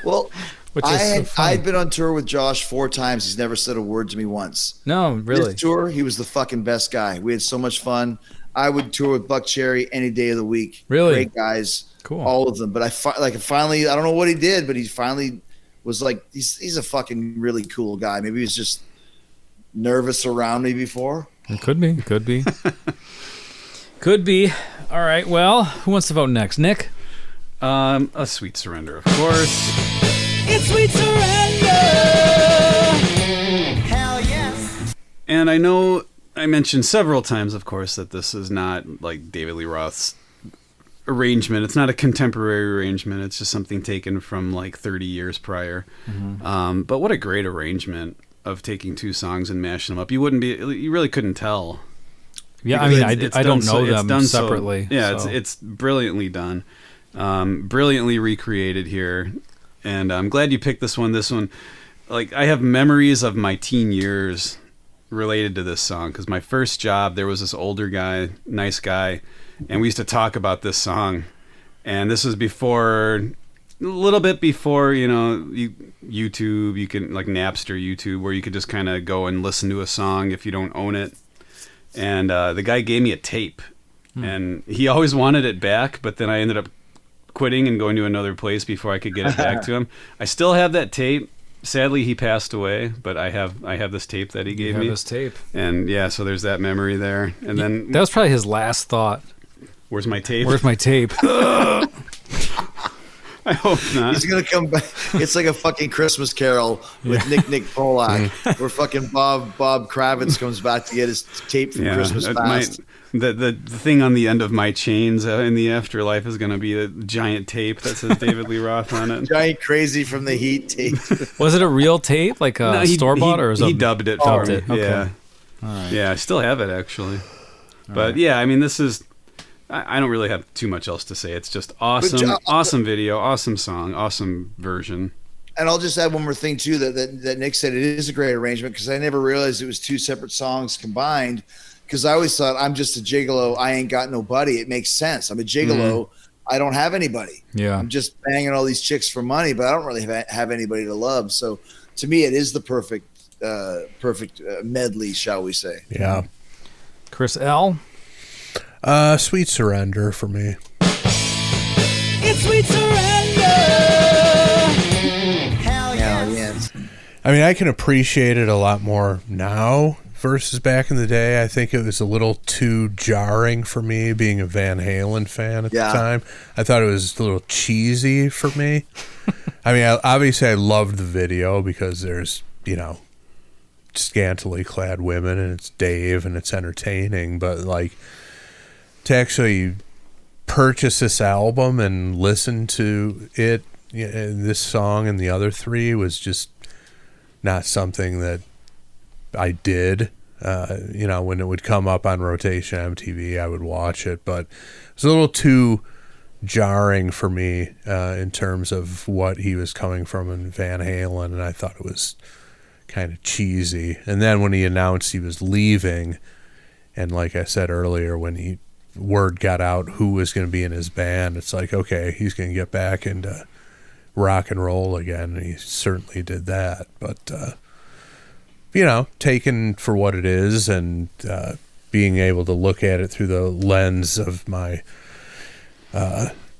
Well, Which is so funny. I'd been on tour with Josh 4 times. He's never said a word to me once. No, really. This tour, he was the fucking best guy. We had so much fun. I would tour with Buck Cherry any day of the week. Really? Great guys. Cool. All of them. But finally, I don't know what he did, but he finally was like, he's a fucking really cool guy. Maybe he was just nervous around me before. It could be. Could be. Could be. All right. Well, who wants to vote next? Nick? A Sweet Surrender, of course. It's Sweet Surrender. Hell yes. And I know I mentioned several times, of course, that this is not like David Lee Roth's arrangement. It's not a contemporary arrangement. It's just something taken from like 30 years prior. Mm-hmm. But what a great arrangement of taking two songs and mashing them up. You really couldn't tell. Yeah, I mean, I don't know them separately. It's brilliantly done. Brilliantly recreated here. And I'm glad you picked this one. This one, like, I have memories of my teen years related to this song, because my first job, there was this older guy, nice guy, and we used to talk about this song. And this was a little bit before, YouTube, you can, like Napster, YouTube, where you could just kind of go and listen to a song if you don't own it. And the guy gave me a tape, and he always wanted it back, but then I ended up quitting and going to another place before I could get it back to him. I still have that tape. Sadly, he passed away, but I have this tape that he gave me. This tape. And yeah, so there's that memory there. And then that was probably his last thought. Where's my tape? Where's my tape? I hope not. He's gonna come back. It's like a fucking Christmas Carol with Nick Polak, where fucking Bob Kravitz comes back to get his tape from Christmas Past. The thing on the end of my chains in the afterlife is going to be a giant tape that says David Lee Roth on it. Giant Crazy from the Heat tape. Was it a real tape, like a store-bought? Or was he dubbed it for me. Okay. Yeah. All right. Yeah, I still have it, actually. But yeah, I mean, this is... I don't really have too much else to say. It's just awesome, awesome video, awesome song, awesome version. And I'll just add one more thing, too, that Nick said it is a great arrangement, because I never realized it was two separate songs combined. Because I always thought, I'm just a gigolo. I ain't got nobody. It makes sense. I'm a gigolo. I don't have anybody. Yeah. I'm just banging all these chicks for money, but I don't really have anybody to love. So to me, it is the perfect medley, shall we say. Yeah. Chris L? Sweet Surrender for me. It's Sweet Surrender. Hell yes. I mean, I can appreciate it a lot more now versus back in the day. I think it was a little too jarring for me, being a Van Halen fan at the time. I thought it was a little cheesy for me. I mean, obviously I loved the video because there's, scantily clad women and it's Dave and it's entertaining, but like to actually purchase this album and listen to it, this song and the other three, was just not something that I did. When it would come up on rotation MTV, I would watch it, but it was a little too jarring for me in terms of what he was coming from in Van Halen, and I thought it was kind of cheesy. And then when he announced he was leaving, and like I said earlier, when word got out who was going to be in his band, it's like, okay, he's going to get back into rock and roll again, and he certainly did that. But taken for what it is, and being able to look at it through the lens of my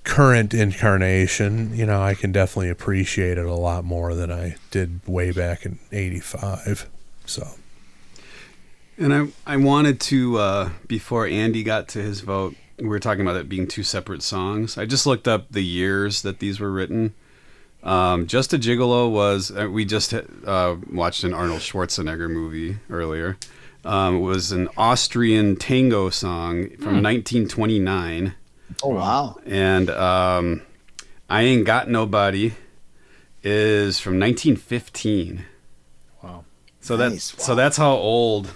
current incarnation, I can definitely appreciate it a lot more than I did way back in '85. So, and I wanted to, before Andy got to his vote, we were talking about it being two separate songs. I just looked up the years that these were written. Just a Gigolo was, we just watched an Arnold Schwarzenegger movie earlier. It was an Austrian tango song from 1929. Oh, wow. And I Ain't Got Nobody is from 1915. Wow. So that's how old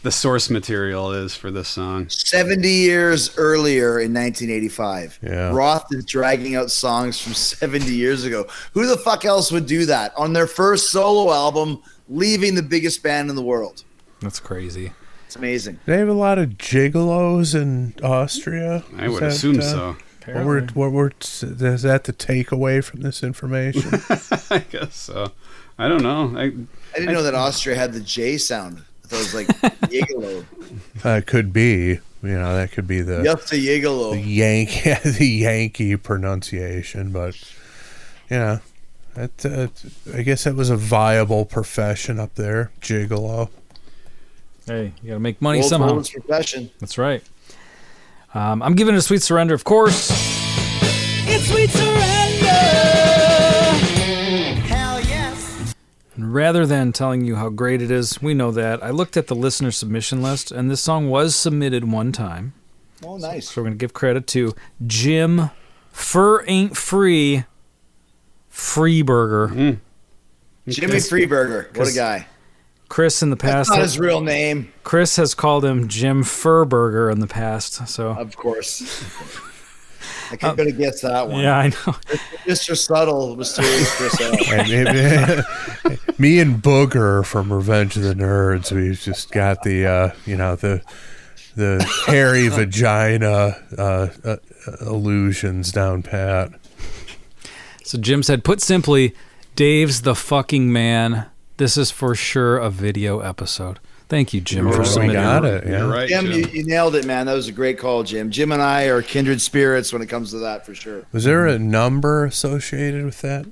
the source material is for this song. 70 years earlier in 1985. Yeah. Roth is dragging out songs from 70 years ago. Who the fuck else would do that on their first solo album, leaving the biggest band in the world? That's crazy. It's amazing. They have a lot of gigolos in Austria. I would assume so. Is that the takeaway from this information? I guess so. I don't know. I didn't know that Austria had the J sound. I thought it was like Gigolo. Could be. That could be the Yup, the Gigolo. the Yankee pronunciation, but I guess that was a viable profession up there, Gigolo. Hey, you got to make money somehow. World's profession. That's right. I'm giving it a sweet surrender, of course. It's sweet surrender. Hell yes. And rather than telling you how great it is, we know that. I looked at the listener submission list, and this song was submitted one time. Oh, nice. So we're going to give credit to Jim Fur Ain't Free Freeburger. Jimmy Freeburger. What a guy. Chris in the past. That's not his real name. Chris has called him Jim Furburger in the past. So of course. I could have guessed that one. Yeah, I know. Mr. Subtle, mysterious Chris L. Me and Booger from Revenge of the Nerds, we've just got the hairy vagina illusions down pat. So Jim said, put simply, Dave's the fucking man. This is for sure a video episode. Thank you, Jim, for submitting. We got it. Yeah. You're right, Jim, you nailed it, man. That was a great call, Jim. Jim and I are kindred spirits when it comes to that, for sure. Was there a number associated with that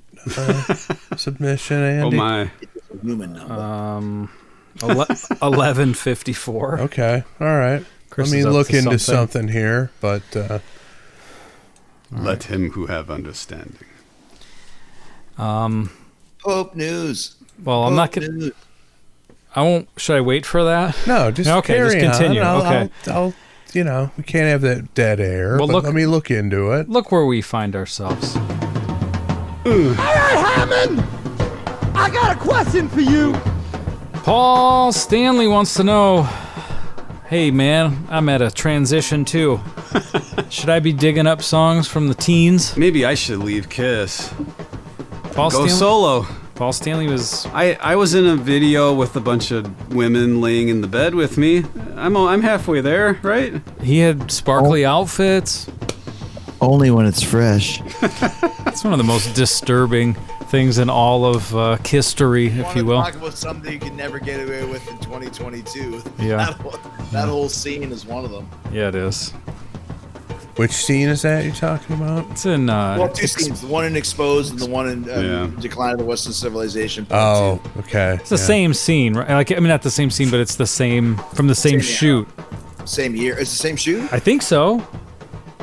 submission, Andy? Oh, my. It's a human number. 1154. Okay. All right. Chris Let me is up look to into something here, but... Let him who have understanding. Pope news. Well, I'm not going to... I won't... Should I wait for that? No, just just continue. On. I'll we can't have that dead air. Well, but let me look into it. Look where we find ourselves. All right, Hammond! I got a question for you. Paul Stanley wants to know, hey, man, I'm at a transition, too. Should I be digging up songs from the teens? Maybe I should leave Kiss. Paul Go Stanley? solo. Paul Stanley was... I was in a video with a bunch of women laying in the bed with me. I'm halfway there, right? He had sparkly outfits. Only when it's fresh. It's one of the most disturbing things in all of Kistery, if you will. Talk about something you can never get away with in 2022. Yeah. That whole scene is one of them. Yeah, it is. Which scene is that you're talking about? It's in... two scenes. The one in Exposed and the one in Decline of the Western Civilization. Oh, okay. It's the same scene, right? Like, I mean, not the same scene, but it's the same... From the same shoot. Same year. It's the same shoot? I think so.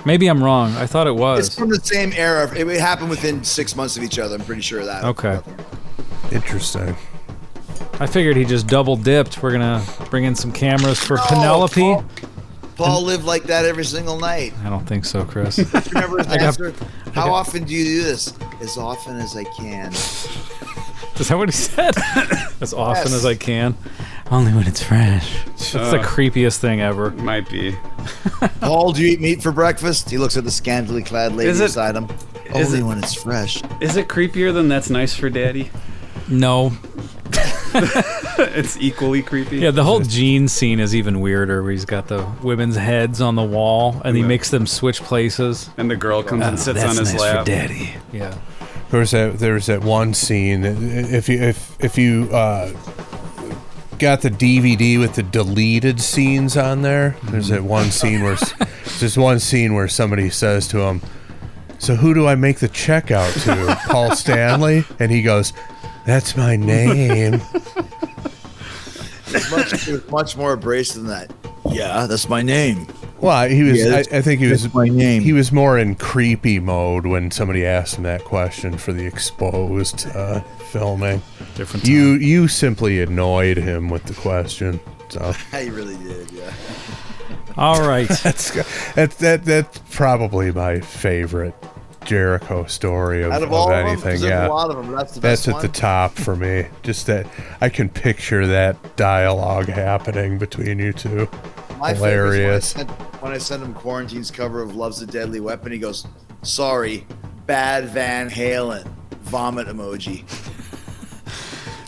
Maybe I'm wrong. I thought it was. It's from the same era. It happened within 6 months of each other. I'm pretty sure of that. Okay. Interesting. I figured he just double dipped. We're going to bring in some cameras for Penelope. Paul lived like that every single night. I don't think so, Chris. Remember his answer? How often do you do this? As often as I can. Is that what he said? As often as I can. Only when it's fresh. That's the creepiest thing ever. Might be. Paul, do you eat meat for breakfast? He looks at the scantily clad lady beside him. Only when it's fresh. Is it creepier than That's Nice for Daddy? No. It's equally creepy. Yeah, the whole Gene scene is even weirder, where he's got the women's heads on the wall, and he makes them switch places. And the girl comes and sits on his nice lap. For Daddy. Yeah. There's that one scene. If you got the DVD with the deleted scenes on there, there's that one scene where somebody says to him, "So who do I make the check out to? Paul Stanley?" And he goes, "That's my name." It was much more abrasive than that. Yeah, that's my name. Well, he was. Yeah, I think he was. my name. He was more in creepy mode when somebody asked him that question for the Exposed filming. Different time. You simply annoyed him with the question. So He really did. Yeah. All right. that's probably my favorite Jericho story of Out of all anything. of them, 'cause there's a lot of them. That's the best That's at the top for me. Just that I can picture that dialogue happening between you two. My Hilarious. favorite is when I sent him Quarantine's cover of Love's a Deadly Weapon, he goes, "Sorry, bad Van Halen." Vomit emoji.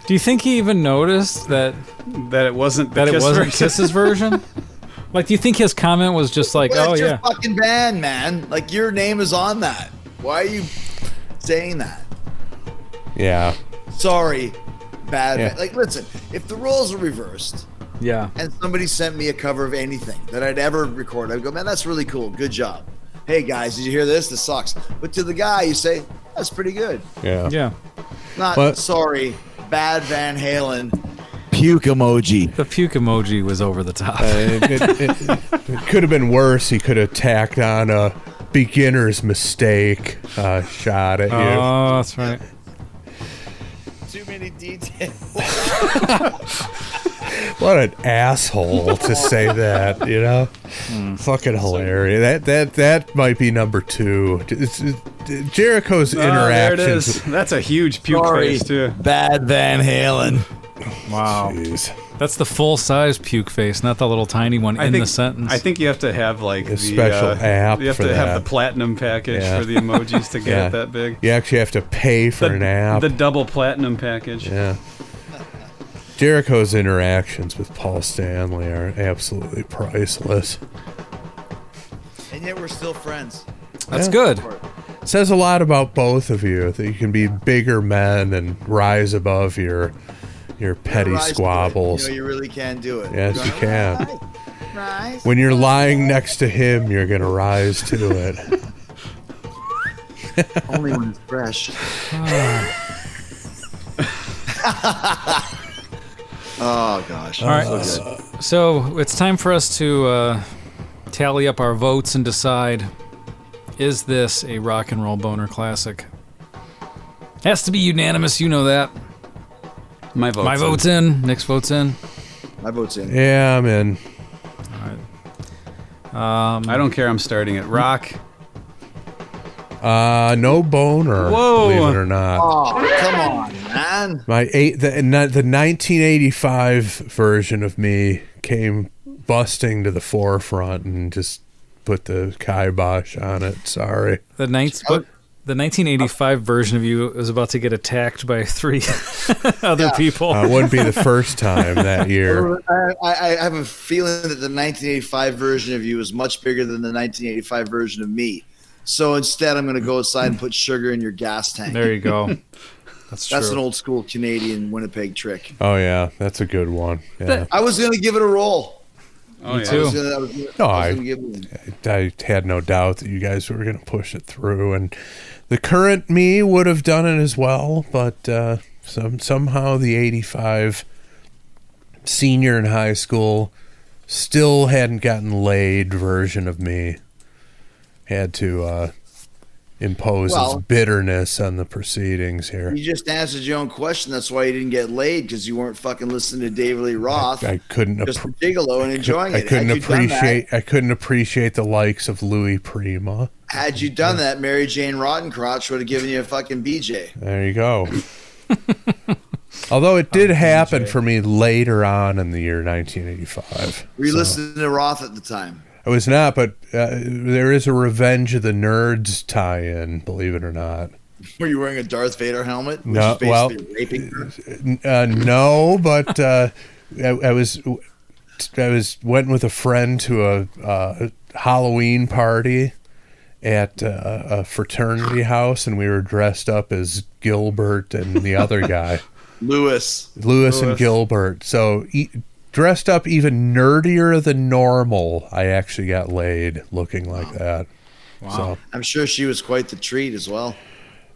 Do you think he even noticed that it wasn't Kiss's version? Like, do you think his comment was just like, Well, "Oh it's yeah"? your fucking band, man. Like, your name is on that. Why are you saying that? Yeah. Sorry, bad. Yeah. Like, listen, if the roles are reversed, Yeah. and somebody sent me a cover of anything that I'd ever record, I'd go, man, that's really cool. Good job. Hey guys, did you hear this? This sucks. But to the guy, you say, that's pretty good. Yeah. Yeah. Not sorry, bad Van Halen. Puke emoji. The puke emoji was over the top. It could have been worse. He could have tacked on a beginner's mistake shot at you. Oh, that's right. Too many details. What an asshole to say that, you know? Fucking hilarious. That might be number 2. Jericho's interactions. There it is. That's a huge puke face, too. Bad Van Halen. Wow. Jeez. That's the full-size puke face, not the little tiny one in the sentence. I think you have to have like a special app. You have for to that. have the platinum package for the emojis to get it that big. You actually have to pay for an app. The double platinum package. Yeah. Jericho's interactions with Paul Stanley are absolutely priceless. And yet we're still friends. That's good. It says a lot about both of you, that you can be bigger men and rise above your petty squabbles. You really can do it. Yes, you can. Rise. When you're lying next to him, you're going to rise to it. Only when it's fresh. Oh, gosh. All right. So it's time for us to tally up our votes and decide, is this a rock and roll boner classic? Has to be unanimous, you know that. My vote's in. Nick's vote's in. My vote's in. Yeah, I'm in. All right. I don't care. I'm starting it. Rock. No boner. Whoa. Believe it or not. Oh, come on, man. The 1985 version of me came busting to the forefront and just put the kibosh on it. Sorry. The 1985 version of you was about to get attacked by 3 other people. It wouldn't be the first time that year. I have a feeling that the 1985 version of you is much bigger than the 1985 version of me. So instead, I'm going to go outside and put sugar in your gas tank. There you go. That's true. That's an old school Canadian Winnipeg trick. Oh, yeah. That's a good one. Yeah. I was going to give it a roll. Oh, Me too. I had no doubt that you guys were going to push it through, and the current me would have done it as well, but somehow the 85 senior in high school still hadn't gotten laid version of me had to impose its bitterness on the proceedings here. You just answered your own question. That's why you didn't get laid, because you weren't fucking listening to David Lee Roth. I couldn't just for Gigolo and enjoying it. I couldn't appreciate the likes of Louis Prima. Had you done that, Mary Jane Rottencrotch would have given you a fucking BJ. There you go. Although it did happen for me later on in the year 1985. Were you listening to Roth at the time? I was not, but there is a Revenge of the Nerds tie-in, believe it or not. Were you wearing a Darth Vader helmet? No, well, raping her? No, but I went with a friend to a Halloween party at a fraternity house, and we were dressed up as Gilbert and the other guy. Lewis and Gilbert. So dressed up even nerdier than normal, I actually got laid looking like that. Wow. So, I'm sure she was quite the treat as well.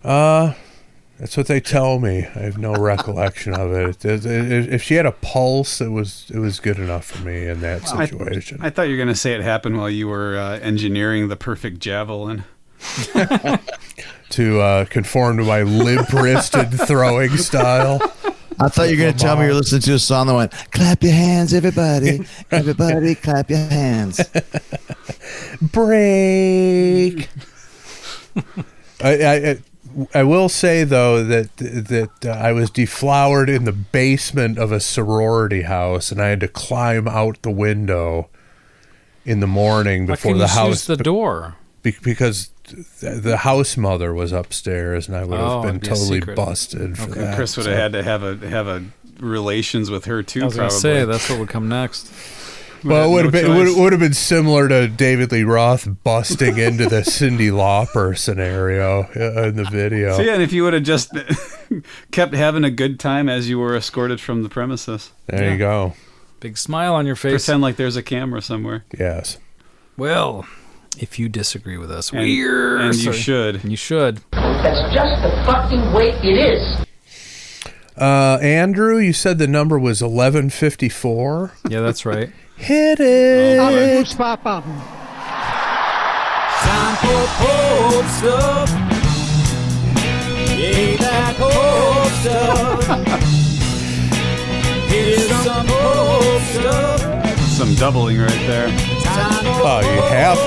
That's what they tell me. I have no recollection of it. If she had a pulse, it was good enough for me in that situation. I thought you were going to say it happened while you were engineering the perfect javelin. To conform to my limp-wristed throwing style. I thought you were going to tell me you're listening to a song that went, clap your hands, everybody. Everybody, clap your hands. Break. I will say, though, that I was deflowered in the basement of a sorority house, and I had to climb out the window in the morning before the house. Use the door? Because the house mother was upstairs, and I would have been totally busted for that. Chris would have had to have a relations with her too. I was going to say that's what would come next. Well, it would have been similar to David Lee Roth busting into the Cyndi Lauper scenario in the video. So yeah, and if you would have just kept having a good time as you were escorted from the premises. There you go. Big smile on your face. Pretend like there's a camera somewhere. Yes. Well, if you disagree with us, And you should. You should. That's just the fucking way it is. Andrew, you said the number was 1154. Yeah, that's right. Hit it. Time for Pope stuff. Yeah, that Pope stuff. Here's some Pope stuff. Some doubling right there. Oh, you have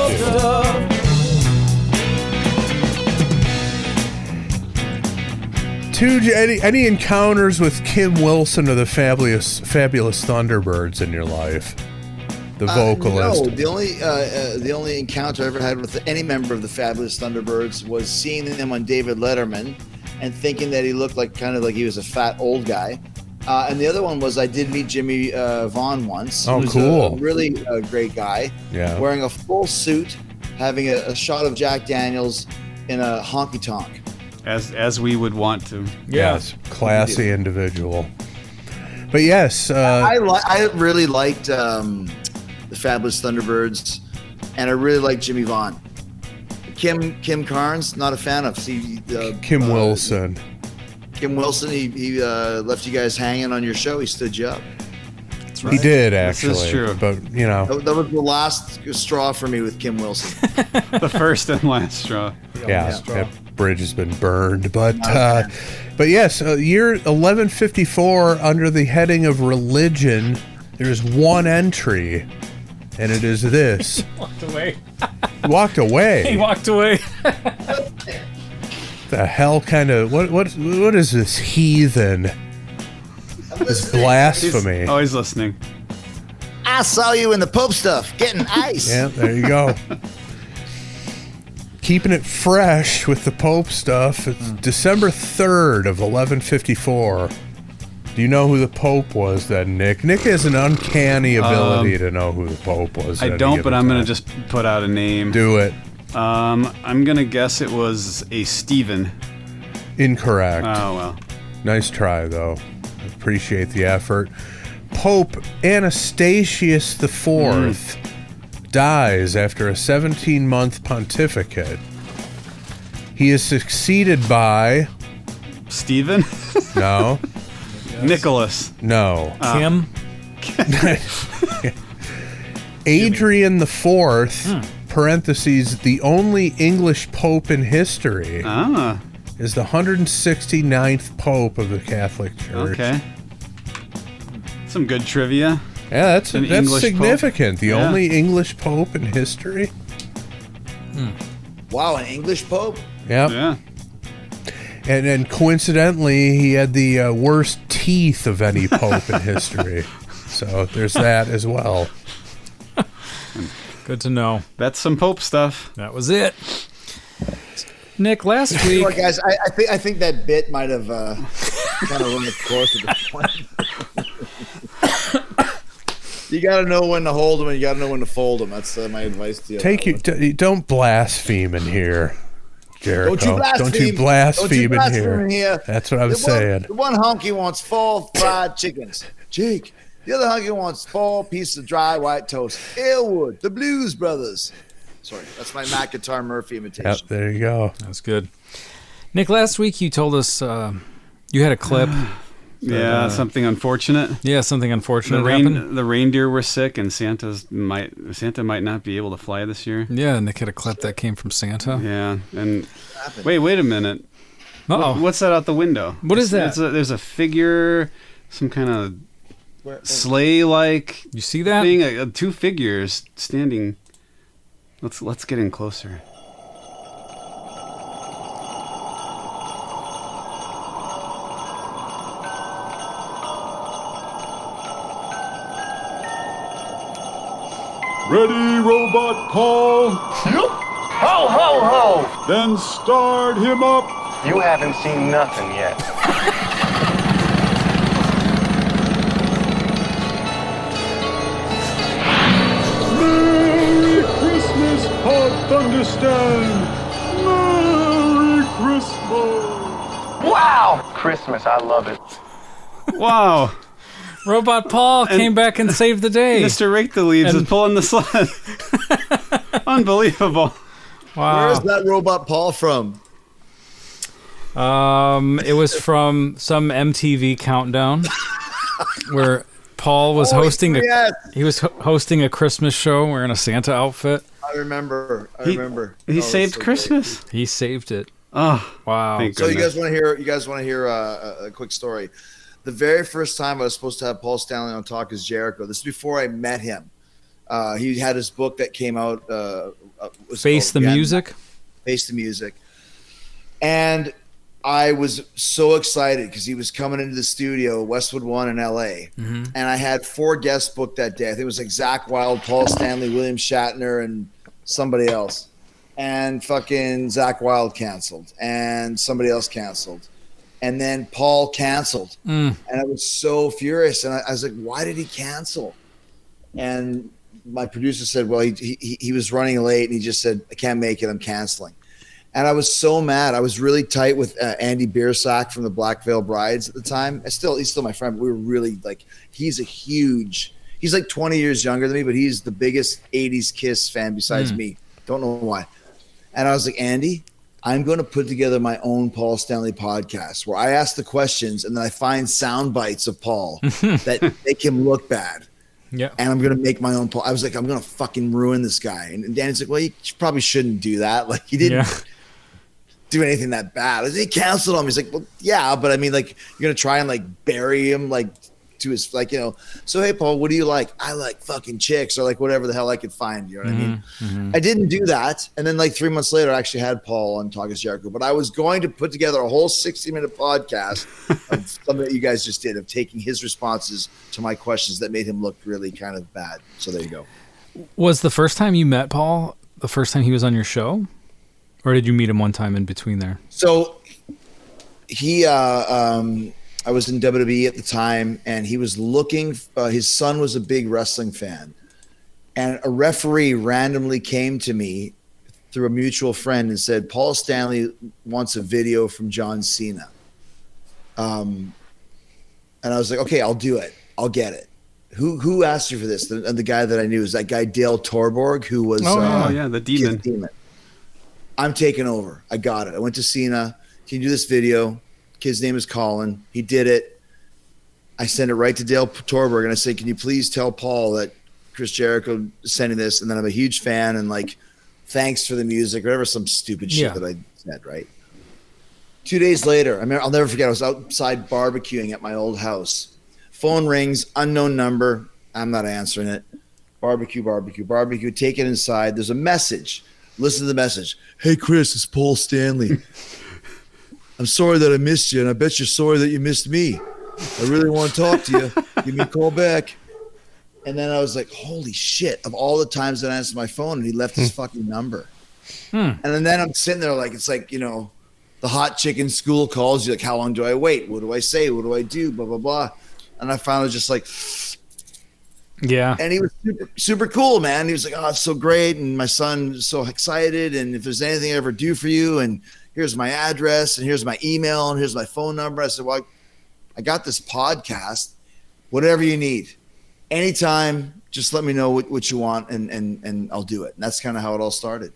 to. Any encounters with Kim Wilson or the Fabulous Thunderbirds in your life? The vocalist. No, the only encounter I ever had with any member of the Fabulous Thunderbirds was seeing them on David Letterman and thinking that he looked kind of like he was a fat old guy. And the other one was I did meet Jimmy Vaughn once. Oh, he was cool. A really great guy. Yeah. Wearing a full suit, having a shot of Jack Daniels in a honky tonk. As we would want to. Yes, classy individual. But yes, I really liked the Fabulous Thunderbirds, and I really liked Jimmy Vaughn. Kim Carnes, not a fan of. Kim Wilson. Kim Wilson, he left you guys hanging on your show. He stood you up. That's right. He did, actually. This is true. But, you know. That was the last straw for me with Kim Wilson. The first and last straw. Yeah, that bridge has been burned. But yes, year 1154, under the heading of religion, there's one entry, and it is this. Walked away. Walked away? He walked away. The hell kind of what is this heathen? This blasphemy. He's listening. I saw you in the Pope stuff, getting ice. Yeah, there you go. Keeping it fresh with the Pope stuff. It's December 3rd of 1154. Do you know who the Pope was then, Nick? Nick has an uncanny ability to know who the Pope was. I don't, but I'm going to just put out a name. Do it. I'm going to guess it was a Stephen. Incorrect. Oh, well. Nice try, though. Appreciate the effort. Pope Anastasius IV dies after a 17-month pontificate. He is succeeded by... Stephen? No. Nicholas. No. Kim? Adrian IV, parentheses, the only English pope in history, is the 169th pope of the Catholic Church. Okay. Some good trivia. Yeah, that's English significant. Pope. The only English pope in history. Wow, an English Pope? Yep. Yeah. And coincidentally, he had the worst teeth of any pope in history. So there's that as well. Good to know. That's some Pope stuff. That was it. Nick, last week... Well, guys, I think that bit might have kind of run its course at this point. You got to know when to hold them and you got to know when to fold them. That's my advice to you. Don't blaspheme in here, Jericho. Don't you blaspheme in here. here. That's what I was saying. The one honky wants 4 fried chickens. Jake. The other hunky wants 4 pieces of dry white toast. Aylwood, the Blues Brothers. Sorry, that's my Mac Guitar Murphy imitation. Yep, there you go. That's good. Nick, last week you told us you had a clip. Yeah, something unfortunate. Yeah, something unfortunate happened. The reindeer were sick, and Santa might not be able to fly this year. Yeah, Nick had a clip that came from Santa. Yeah, and wait a minute. What's that out the window? What is that? There's a figure, some kind of sleigh-like. You see that thing? 2 figures standing. Let's get in closer. Ready, Robot Paul? Yep. Ho, ho, ho! Then start him up. You haven't seen nothing yet. Merry Christmas, Hot Thunderstand. Merry Christmas. Wow! Christmas, I love it. Wow. Robot Paul came back and saved the day. Mr. Rake the Leaves is pulling the sled. Unbelievable. Wow. Where is that Robot Paul from? It was from some MTV countdown where Paul was hosting hosting a Christmas show wearing a Santa outfit. I remember. He saved Christmas. Great. He saved it. Oh, wow! So you guys want to hear a quick story? The very first time I was supposed to have Paul Stanley on Talk is Jericho. This is before I met him. He had his book that came out. Face the Music. Face the Music. And I was so excited because he was coming into the studio, Westwood One in LA. Mm-hmm. And I had 4 guests booked that day. I think it was like Zach Wilde, Paul Stanley, William Shatner, and somebody else. And fucking Zach Wilde canceled. And somebody else canceled. And then Paul canceled. And I was so furious. And I was like, why did he cancel? And my producer said, well, he was running late. And he just said, I can't make it. I'm canceling. And I was so mad. I was really tight with Andy Biersack from the Black Veil Brides at the time. He's still my friend. But we were really like, he's like 20 years younger than me, but he's the biggest 80s Kiss fan besides me. Don't know why. And I was like, Andy, I'm going to put together my own Paul Stanley podcast where I ask the questions and then I find sound bites of Paul that make him look bad. Yeah. And I'm going to make my own Paul. I was like, I'm going to fucking ruin this guy. And Danny's like, well, you probably shouldn't do that. Like, he didn't do anything that bad. He canceled him. He's like, well, yeah, but I mean, like, you're going to try and like bury him, like, to his, like, you know, so hey Paul, what do you like? I like fucking chicks, or like whatever the hell I could find, you know what I mean? I didn't do that, and then like 3 months later I actually had Paul on Talk is Jericho, but I was going to put together a whole 60-minute podcast of something that you guys just did, of taking his responses to my questions that made him look really kind of bad. So there you go. Was the first time you met Paul the first time he was on your show, or did you meet him one time in between there? So he I was in WWE at the time, and he was looking. His son was a big wrestling fan, and a referee randomly came to me through a mutual friend and said, "Paul Stanley wants a video from John Cena." And I was like, "Okay, I'll do it. I'll get it." Who asked you for this? The guy that I knew was that guy Dale Torborg, who was the Demon. I'm taking over. I got it. I went to Cena. Can you do this video? Kid's name is Colin. He did it. I sent it right to Dale Torborg, and I said, can you please tell Paul that Chris Jericho is sending this, and then I'm a huge fan, and like, thanks for the music, whatever, some stupid shit that I said, right? 2 days later, I mean, I'll never forget, I was outside barbecuing at my old house. Phone rings, unknown number. I'm not answering it. Barbecue. Take it inside. There's a message. Listen to the message. Hey, Chris, it's Paul Stanley. I'm sorry that I missed you, and I bet you're sorry that you missed me. I really want to talk to you. Give me a call back. And then I was like, holy shit, of all the times that I answered my phone, and he left his fucking number. And then I'm sitting there like, it's like, you know, the hot chicken school calls you, like, how long do I wait? What do I say? What do I do? Blah, blah, blah. And I finally just like, yeah. And he was super, super cool, man. He was like, oh, it's so great. And my son is so excited. And if there's anything I ever do for you, and here's my address, and here's my email, and here's my phone number. I said, well, I got this podcast, whatever you need. Anytime, just let me know what you want, and I'll do it. And that's kind of how it all started.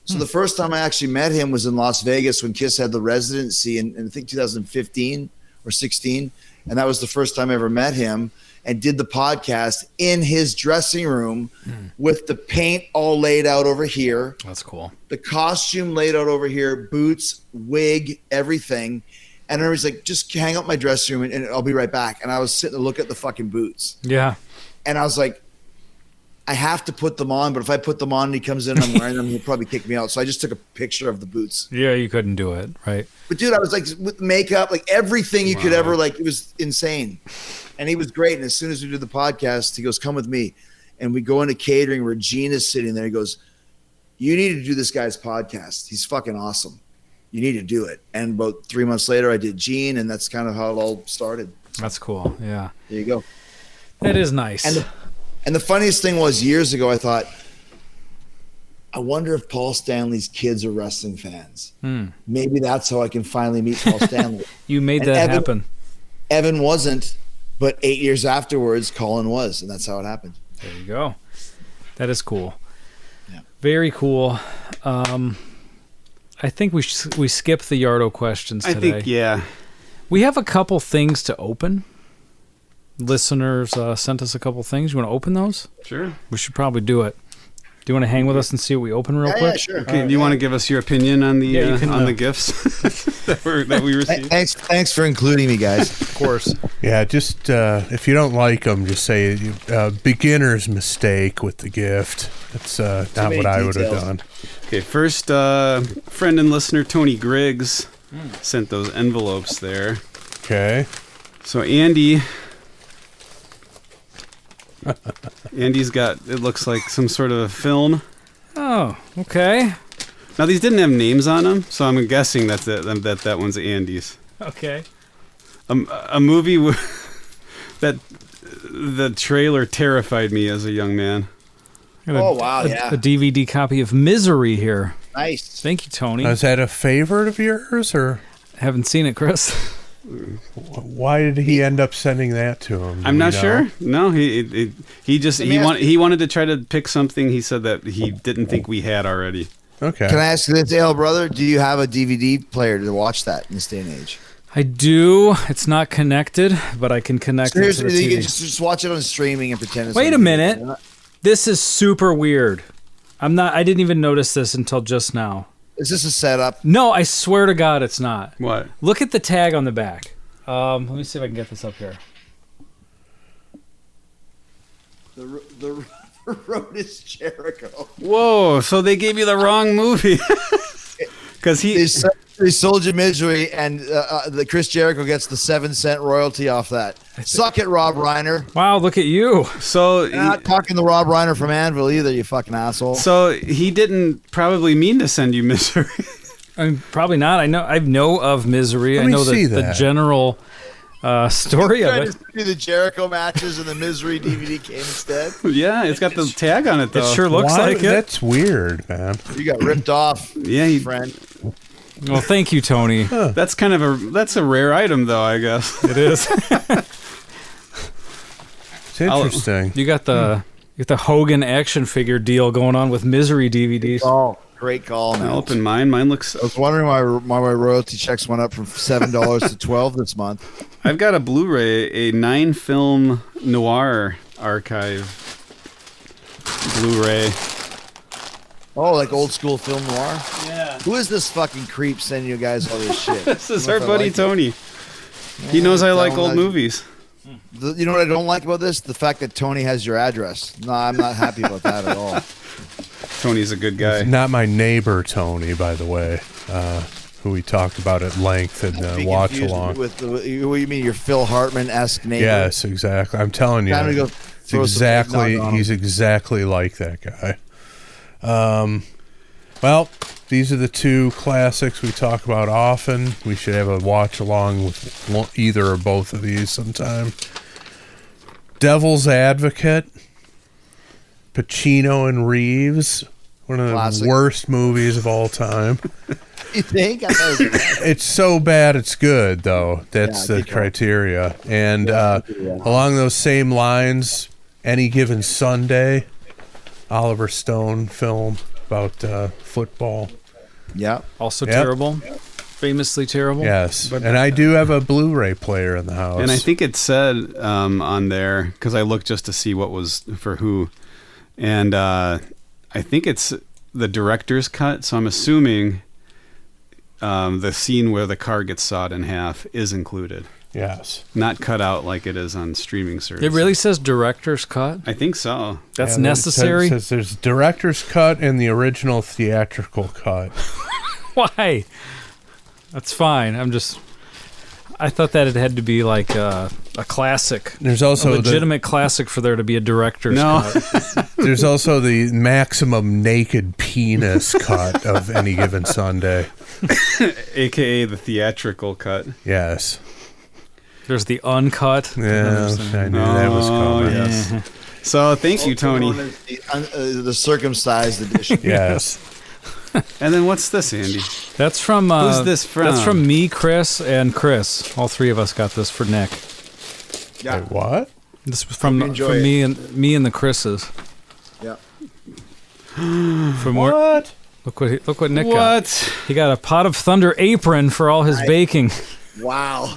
So the first time I actually met him was in Las Vegas when Kiss had the residency in I think 2015 or 16. And that was the first time I ever met him, and did the podcast in his dressing room with the paint all laid out over here. That's cool. The costume laid out over here, boots, wig, everything. And I was like, just hang out my dressing room and I'll be right back. And I was sitting to look at the fucking boots. Yeah. And I was like, I have to put them on, but if I put them on and he comes in and I'm wearing them, he'll probably kick me out. So I just took a picture of the boots. Yeah, you couldn't do it, right? But dude, I was like, with makeup, like everything you could ever, like, it was insane. And he was great. And as soon as we did the podcast, he goes, come with me. And we go into catering. Regina's sitting there. He goes, you need to do this guy's podcast. He's fucking awesome. You need to do it. And about 3 months later, I did Gene, and that's kind of how it all started. That's cool. Yeah. There you go. That is nice. And the funniest thing was, years ago, I thought, I wonder if Paul Stanley's kids are wrestling fans. Maybe that's how I can finally meet Paul Stanley. You made that happen. Evan wasn't. But 8 years afterwards, Colin was, and that's how it happened. There you go. That is cool. Yeah. Very cool. I think we skip the Yardo questions today. I think, yeah. We have a couple things to open. Listeners sent us a couple things. You want to open those? Sure. We should probably do it. Do you want to hang with us and see what we open real quick? Yeah, sure. Okay, do you want to give us your opinion on the the gifts that we received? Thanks for including me, guys. Of course. Yeah, just if you don't like them, just say beginner's mistake with the gift. That's not what I would have done. Okay, first, friend and listener Tony Griggs sent those envelopes there. Okay. So Andy's got, it looks like some sort of a film. Oh, okay. Now these didn't have names on them, so I'm guessing that one's Andy's. Okay. A movie that the trailer terrified me as a young man. Oh, wow, yeah. A DVD copy of Misery here. Nice. Thank you, Tony. Is that a favorite of yours, or haven't seen it, Chris? Why did he end up sending that to him? I'm not sure. No, he wanted to try to pick something. He said that he didn't think we had already. Okay. Can I ask you this, Ale brother? Do you have a DVD player to watch that in this day and age? I do. It's not connected, but I can connect it to the You TV. can just watch it on streaming and pretend it's Wait a on minute. TV. This is super weird. I didn't even notice this until just now. Is this a setup? No, I swear to God it's not. What? Look at the tag on the back. Let me see if I can get this up here. The road is Jericho. Whoa, so they gave you the wrong movie. Because they sold you Misery, and the Chris Jericho gets the 7-cent royalty off that. Suck it, Rob Reiner. Wow, look at you. So you're not talking to Rob Reiner from Anvil either, you fucking asshole. So he didn't probably mean to send you Misery. I mean, probably not. I know of Misery. I know the general story of it. See the Jericho matches and the Misery DVD came instead. Yeah, it's got the tag on it though. It sure looks like it. That's weird, man. You got ripped off. Yeah, friend. Well, thank you, Tony. That's kind of a rare item though, I guess. It is. It's interesting. You got the Hogan action figure deal going on with Misery DVDs. Oh, great call, man. I'll open mine. Mine looks. I was wondering why my royalty checks went up from $7 to $12 this month. I've got a Blu-ray, a 9-film noir archive Blu-ray. Oh, like old school film noir? Yeah. Who is this fucking creep sending you guys all this shit? This is our buddy Tony. He knows I like old movies. You know what I don't like about this? The fact that Tony has your address. No, I'm not happy about that at all. Tony's a good guy. It's not my neighbor, Tony, by the way, who we talked about at length in the watch along. What you mean, your Phil Hartman-esque neighbor? Yes, exactly. I'm telling you, Time to go throw he's exactly like that guy. Well, these are the two classics we talk about often. We should have a watch along with either or both of these sometime. Devil's Advocate, Pacino and Reeves, one of the worst movies of all time. You think? It's so bad it's good, though. That's the criteria. And along those same lines, Any Given Sunday, Oliver Stone film about football. Yeah. Also terrible. Famously terrible. Yes. And I do have a Blu-ray player in the house. And I think it said on there, because I looked just to see what was for who. And I think it's the director's cut. So I'm assuming the scene where the car gets sawed in half is included. Yes. Not cut out like it is on streaming service. It really says director's cut? I think so. That's necessary? It says there's director's cut and the original theatrical cut. Why? That's fine. I thought that it had to be like a classic. There's also a legitimate classic for there to be a director's cut. There's also the maximum naked penis cut of Any Given Sunday. AKA the theatrical cut. Yes. There's the uncut. Yeah, I knew that was coming. Yes. So thank you, Tony. The circumcised edition. Yes. And then what's this, Andy? That's from. Who's this from? That's from me, Chris, and Chris. All three of us got this for Nick. Yeah. Wait, what? This was from enjoy it. me and the Chris's. Yeah. From What? Look what Nick What? got. He got a Pot of Thunder apron for all his baking. Wow.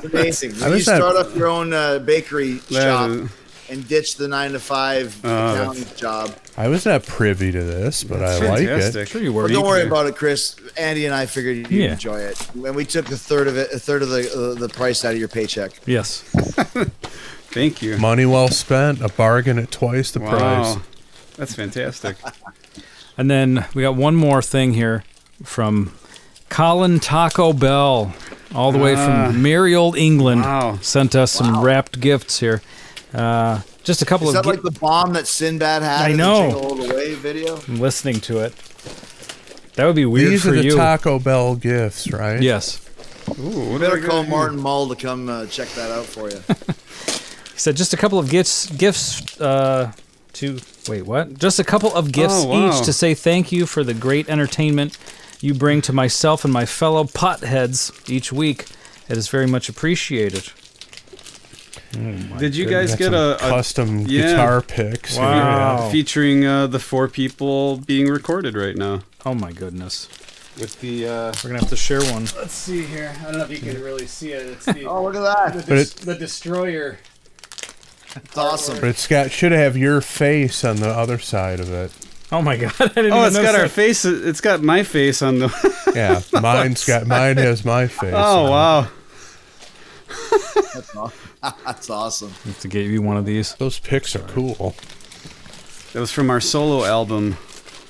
Amazing. How When you does that- start up your own bakery shop is- and ditch the 9-to-5 accounting job. I was not privy to this, but I like it. Fantastic. Sure you were. Well, don't worry about it, Chris. Andy and I figured you'd Yeah. enjoy it. When we took a third of the price out of your paycheck. Yes. Thank you. Money well spent. A bargain at twice the price. That's fantastic. And then we got one more thing here from Colin Taco Bell, all the way from merry old England. Wow. Sent us some wrapped gifts here. Just a couple Is of. that like the bomb that Sinbad had I in know. the Jingle All the Way video? I'm listening to it. That would be weird These for are the you. Taco Bell gifts, right? Yes. Ooh, You better call Martin Mull to come check that out for you. He said just a couple of gifts to wait, what? Just a couple of gifts Oh, wow. each to say thank you for the great entertainment you bring to myself and my fellow potheads each week. It is very much appreciated. Did you guys get a custom guitar picks? Wow. featuring the 4 people being recorded right now? Oh my goodness. With the We're gonna have to share one. Let's see here. I don't know if you can really see it. It's the, Oh, look at that. the Destroyer. It's awesome. But it's got should have your face on the other side of it. Oh my god! I didn't Oh, even it's notice got our that. face. It's got my face on the. Yeah, mine has my face. Oh on wow! That's awesome. I have to get you one of these. Those pics are cool. That was from our solo album.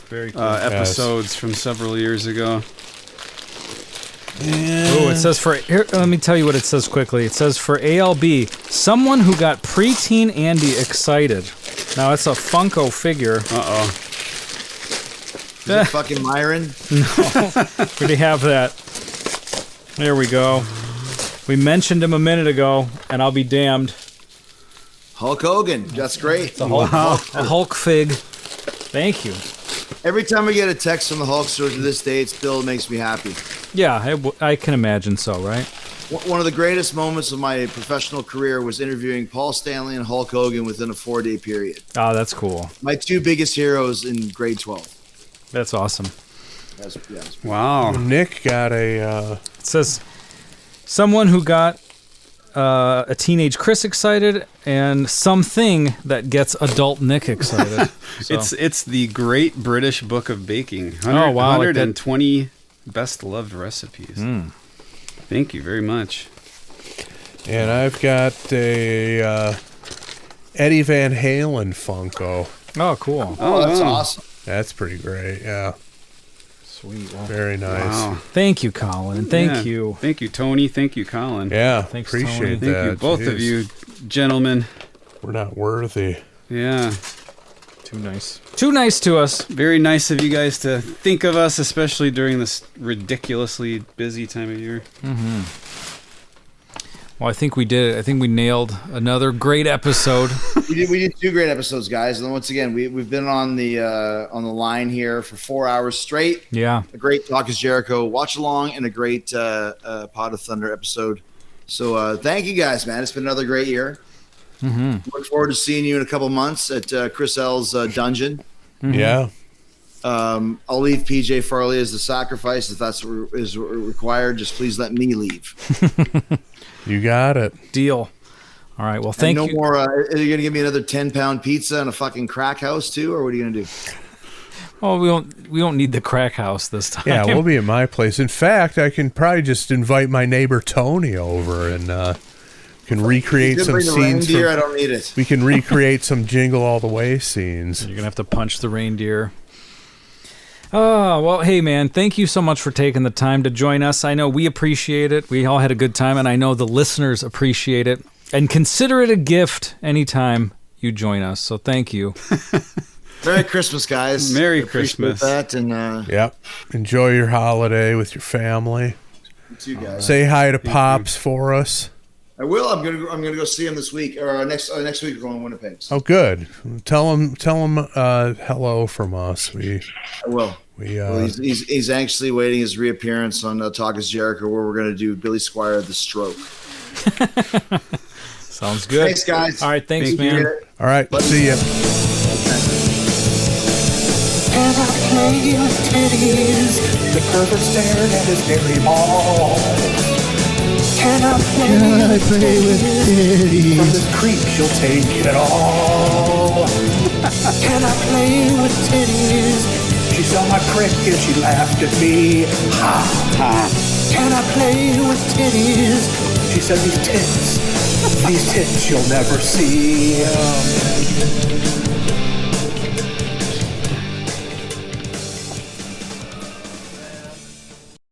Very cool. Episodes from several years ago. Oh, it says for here. Let me tell you what it says quickly. It says for ALB, someone who got preteen Andy excited. Now it's a Funko figure. Is it fucking Myron? We already have that. There we go. We mentioned him a minute ago, and I'll be damned. Hulk Hogan. That's great. It's a Hulk fig. Thank you. Every time I get a text from the Hulkster to this day, it still makes me happy. Yeah, I can imagine so, right? One of the greatest moments of my professional career was interviewing Paul Stanley and Hulk Hogan within a 4-day period. Oh, that's cool. My 2 biggest heroes in grade 12. That's awesome. Wow. Nick got a. It says someone who got a teenage Chris excited and something that gets adult Nick excited. So. It's the Great British Book of Baking. Oh, wow, like that. 120 best loved recipes. Thank you very much. And I've got a Eddie Van Halen Funko. Oh, cool. Oh, that's awesome. That's pretty great. Yeah. Sweet. Well, Very nice. Wow. thank you, Colin. Thank Yeah. you. Thank you, Tony. Thank you, Colin. Yeah. Thanks, appreciate Tony. that. Thank you, both of Jeez. you gentlemen. We're not worthy. Yeah. Too nice. Too nice to us. Very nice of you guys to think of us, especially during this ridiculously busy time of year. Well, I think we did it. I think we nailed another great episode. We did 2 great episodes, guys. And once again, we've been on the line here for 4 hours straight. Yeah. A great Talk is Jericho watch along and a great Pot of Thunder episode. So thank you guys, man. It's been another great year. Look forward to seeing you in a couple months at Chris L's dungeon. Yeah. I'll leave PJ Farley as the sacrifice if that's what is required. Just please let me leave. You got it. Deal. All right. Well, thank no you. more. Are you going to give me another 10-pound pizza and a fucking crack house too, or what are you going to do? Oh, we don't need the crack house this time. Yeah, we'll be at my place. In fact, I can probably just invite my neighbor Tony over and can recreate some bring the scenes. reindeer, I don't need it. We can recreate some Jingle All the Way scenes. You're gonna have to punch the reindeer. Oh, well, hey, man, thank you so much for taking the time to join us. I know we appreciate it. We all had a good time, and I know the listeners appreciate it. And consider it a gift anytime you join us. So thank you. Merry Christmas, guys. Merry Appreciate Christmas. that, and Yep. Enjoy your holiday with your family. you too, guys. Say hi to Pops for us. I will. I'm gonna go see him this week or next week. We're going to Winnipeg. So Oh, good. Tell him hello from us. I will. Well, he's anxiously waiting his reappearance on Talk is Jericho, where we're going to do Billy Squier the Stroke. Sounds good. Thanks, guys. All right, thanks, Thank man. you. All right, see ya. Can I play with titties? The pervert stared at his hairy balls. Can I play with titties? From this creep, she'll take it all. Can I play with titties? She saw my prick and she laughed at me. Ha ha. Can I play with titties? She said these tits you'll never see.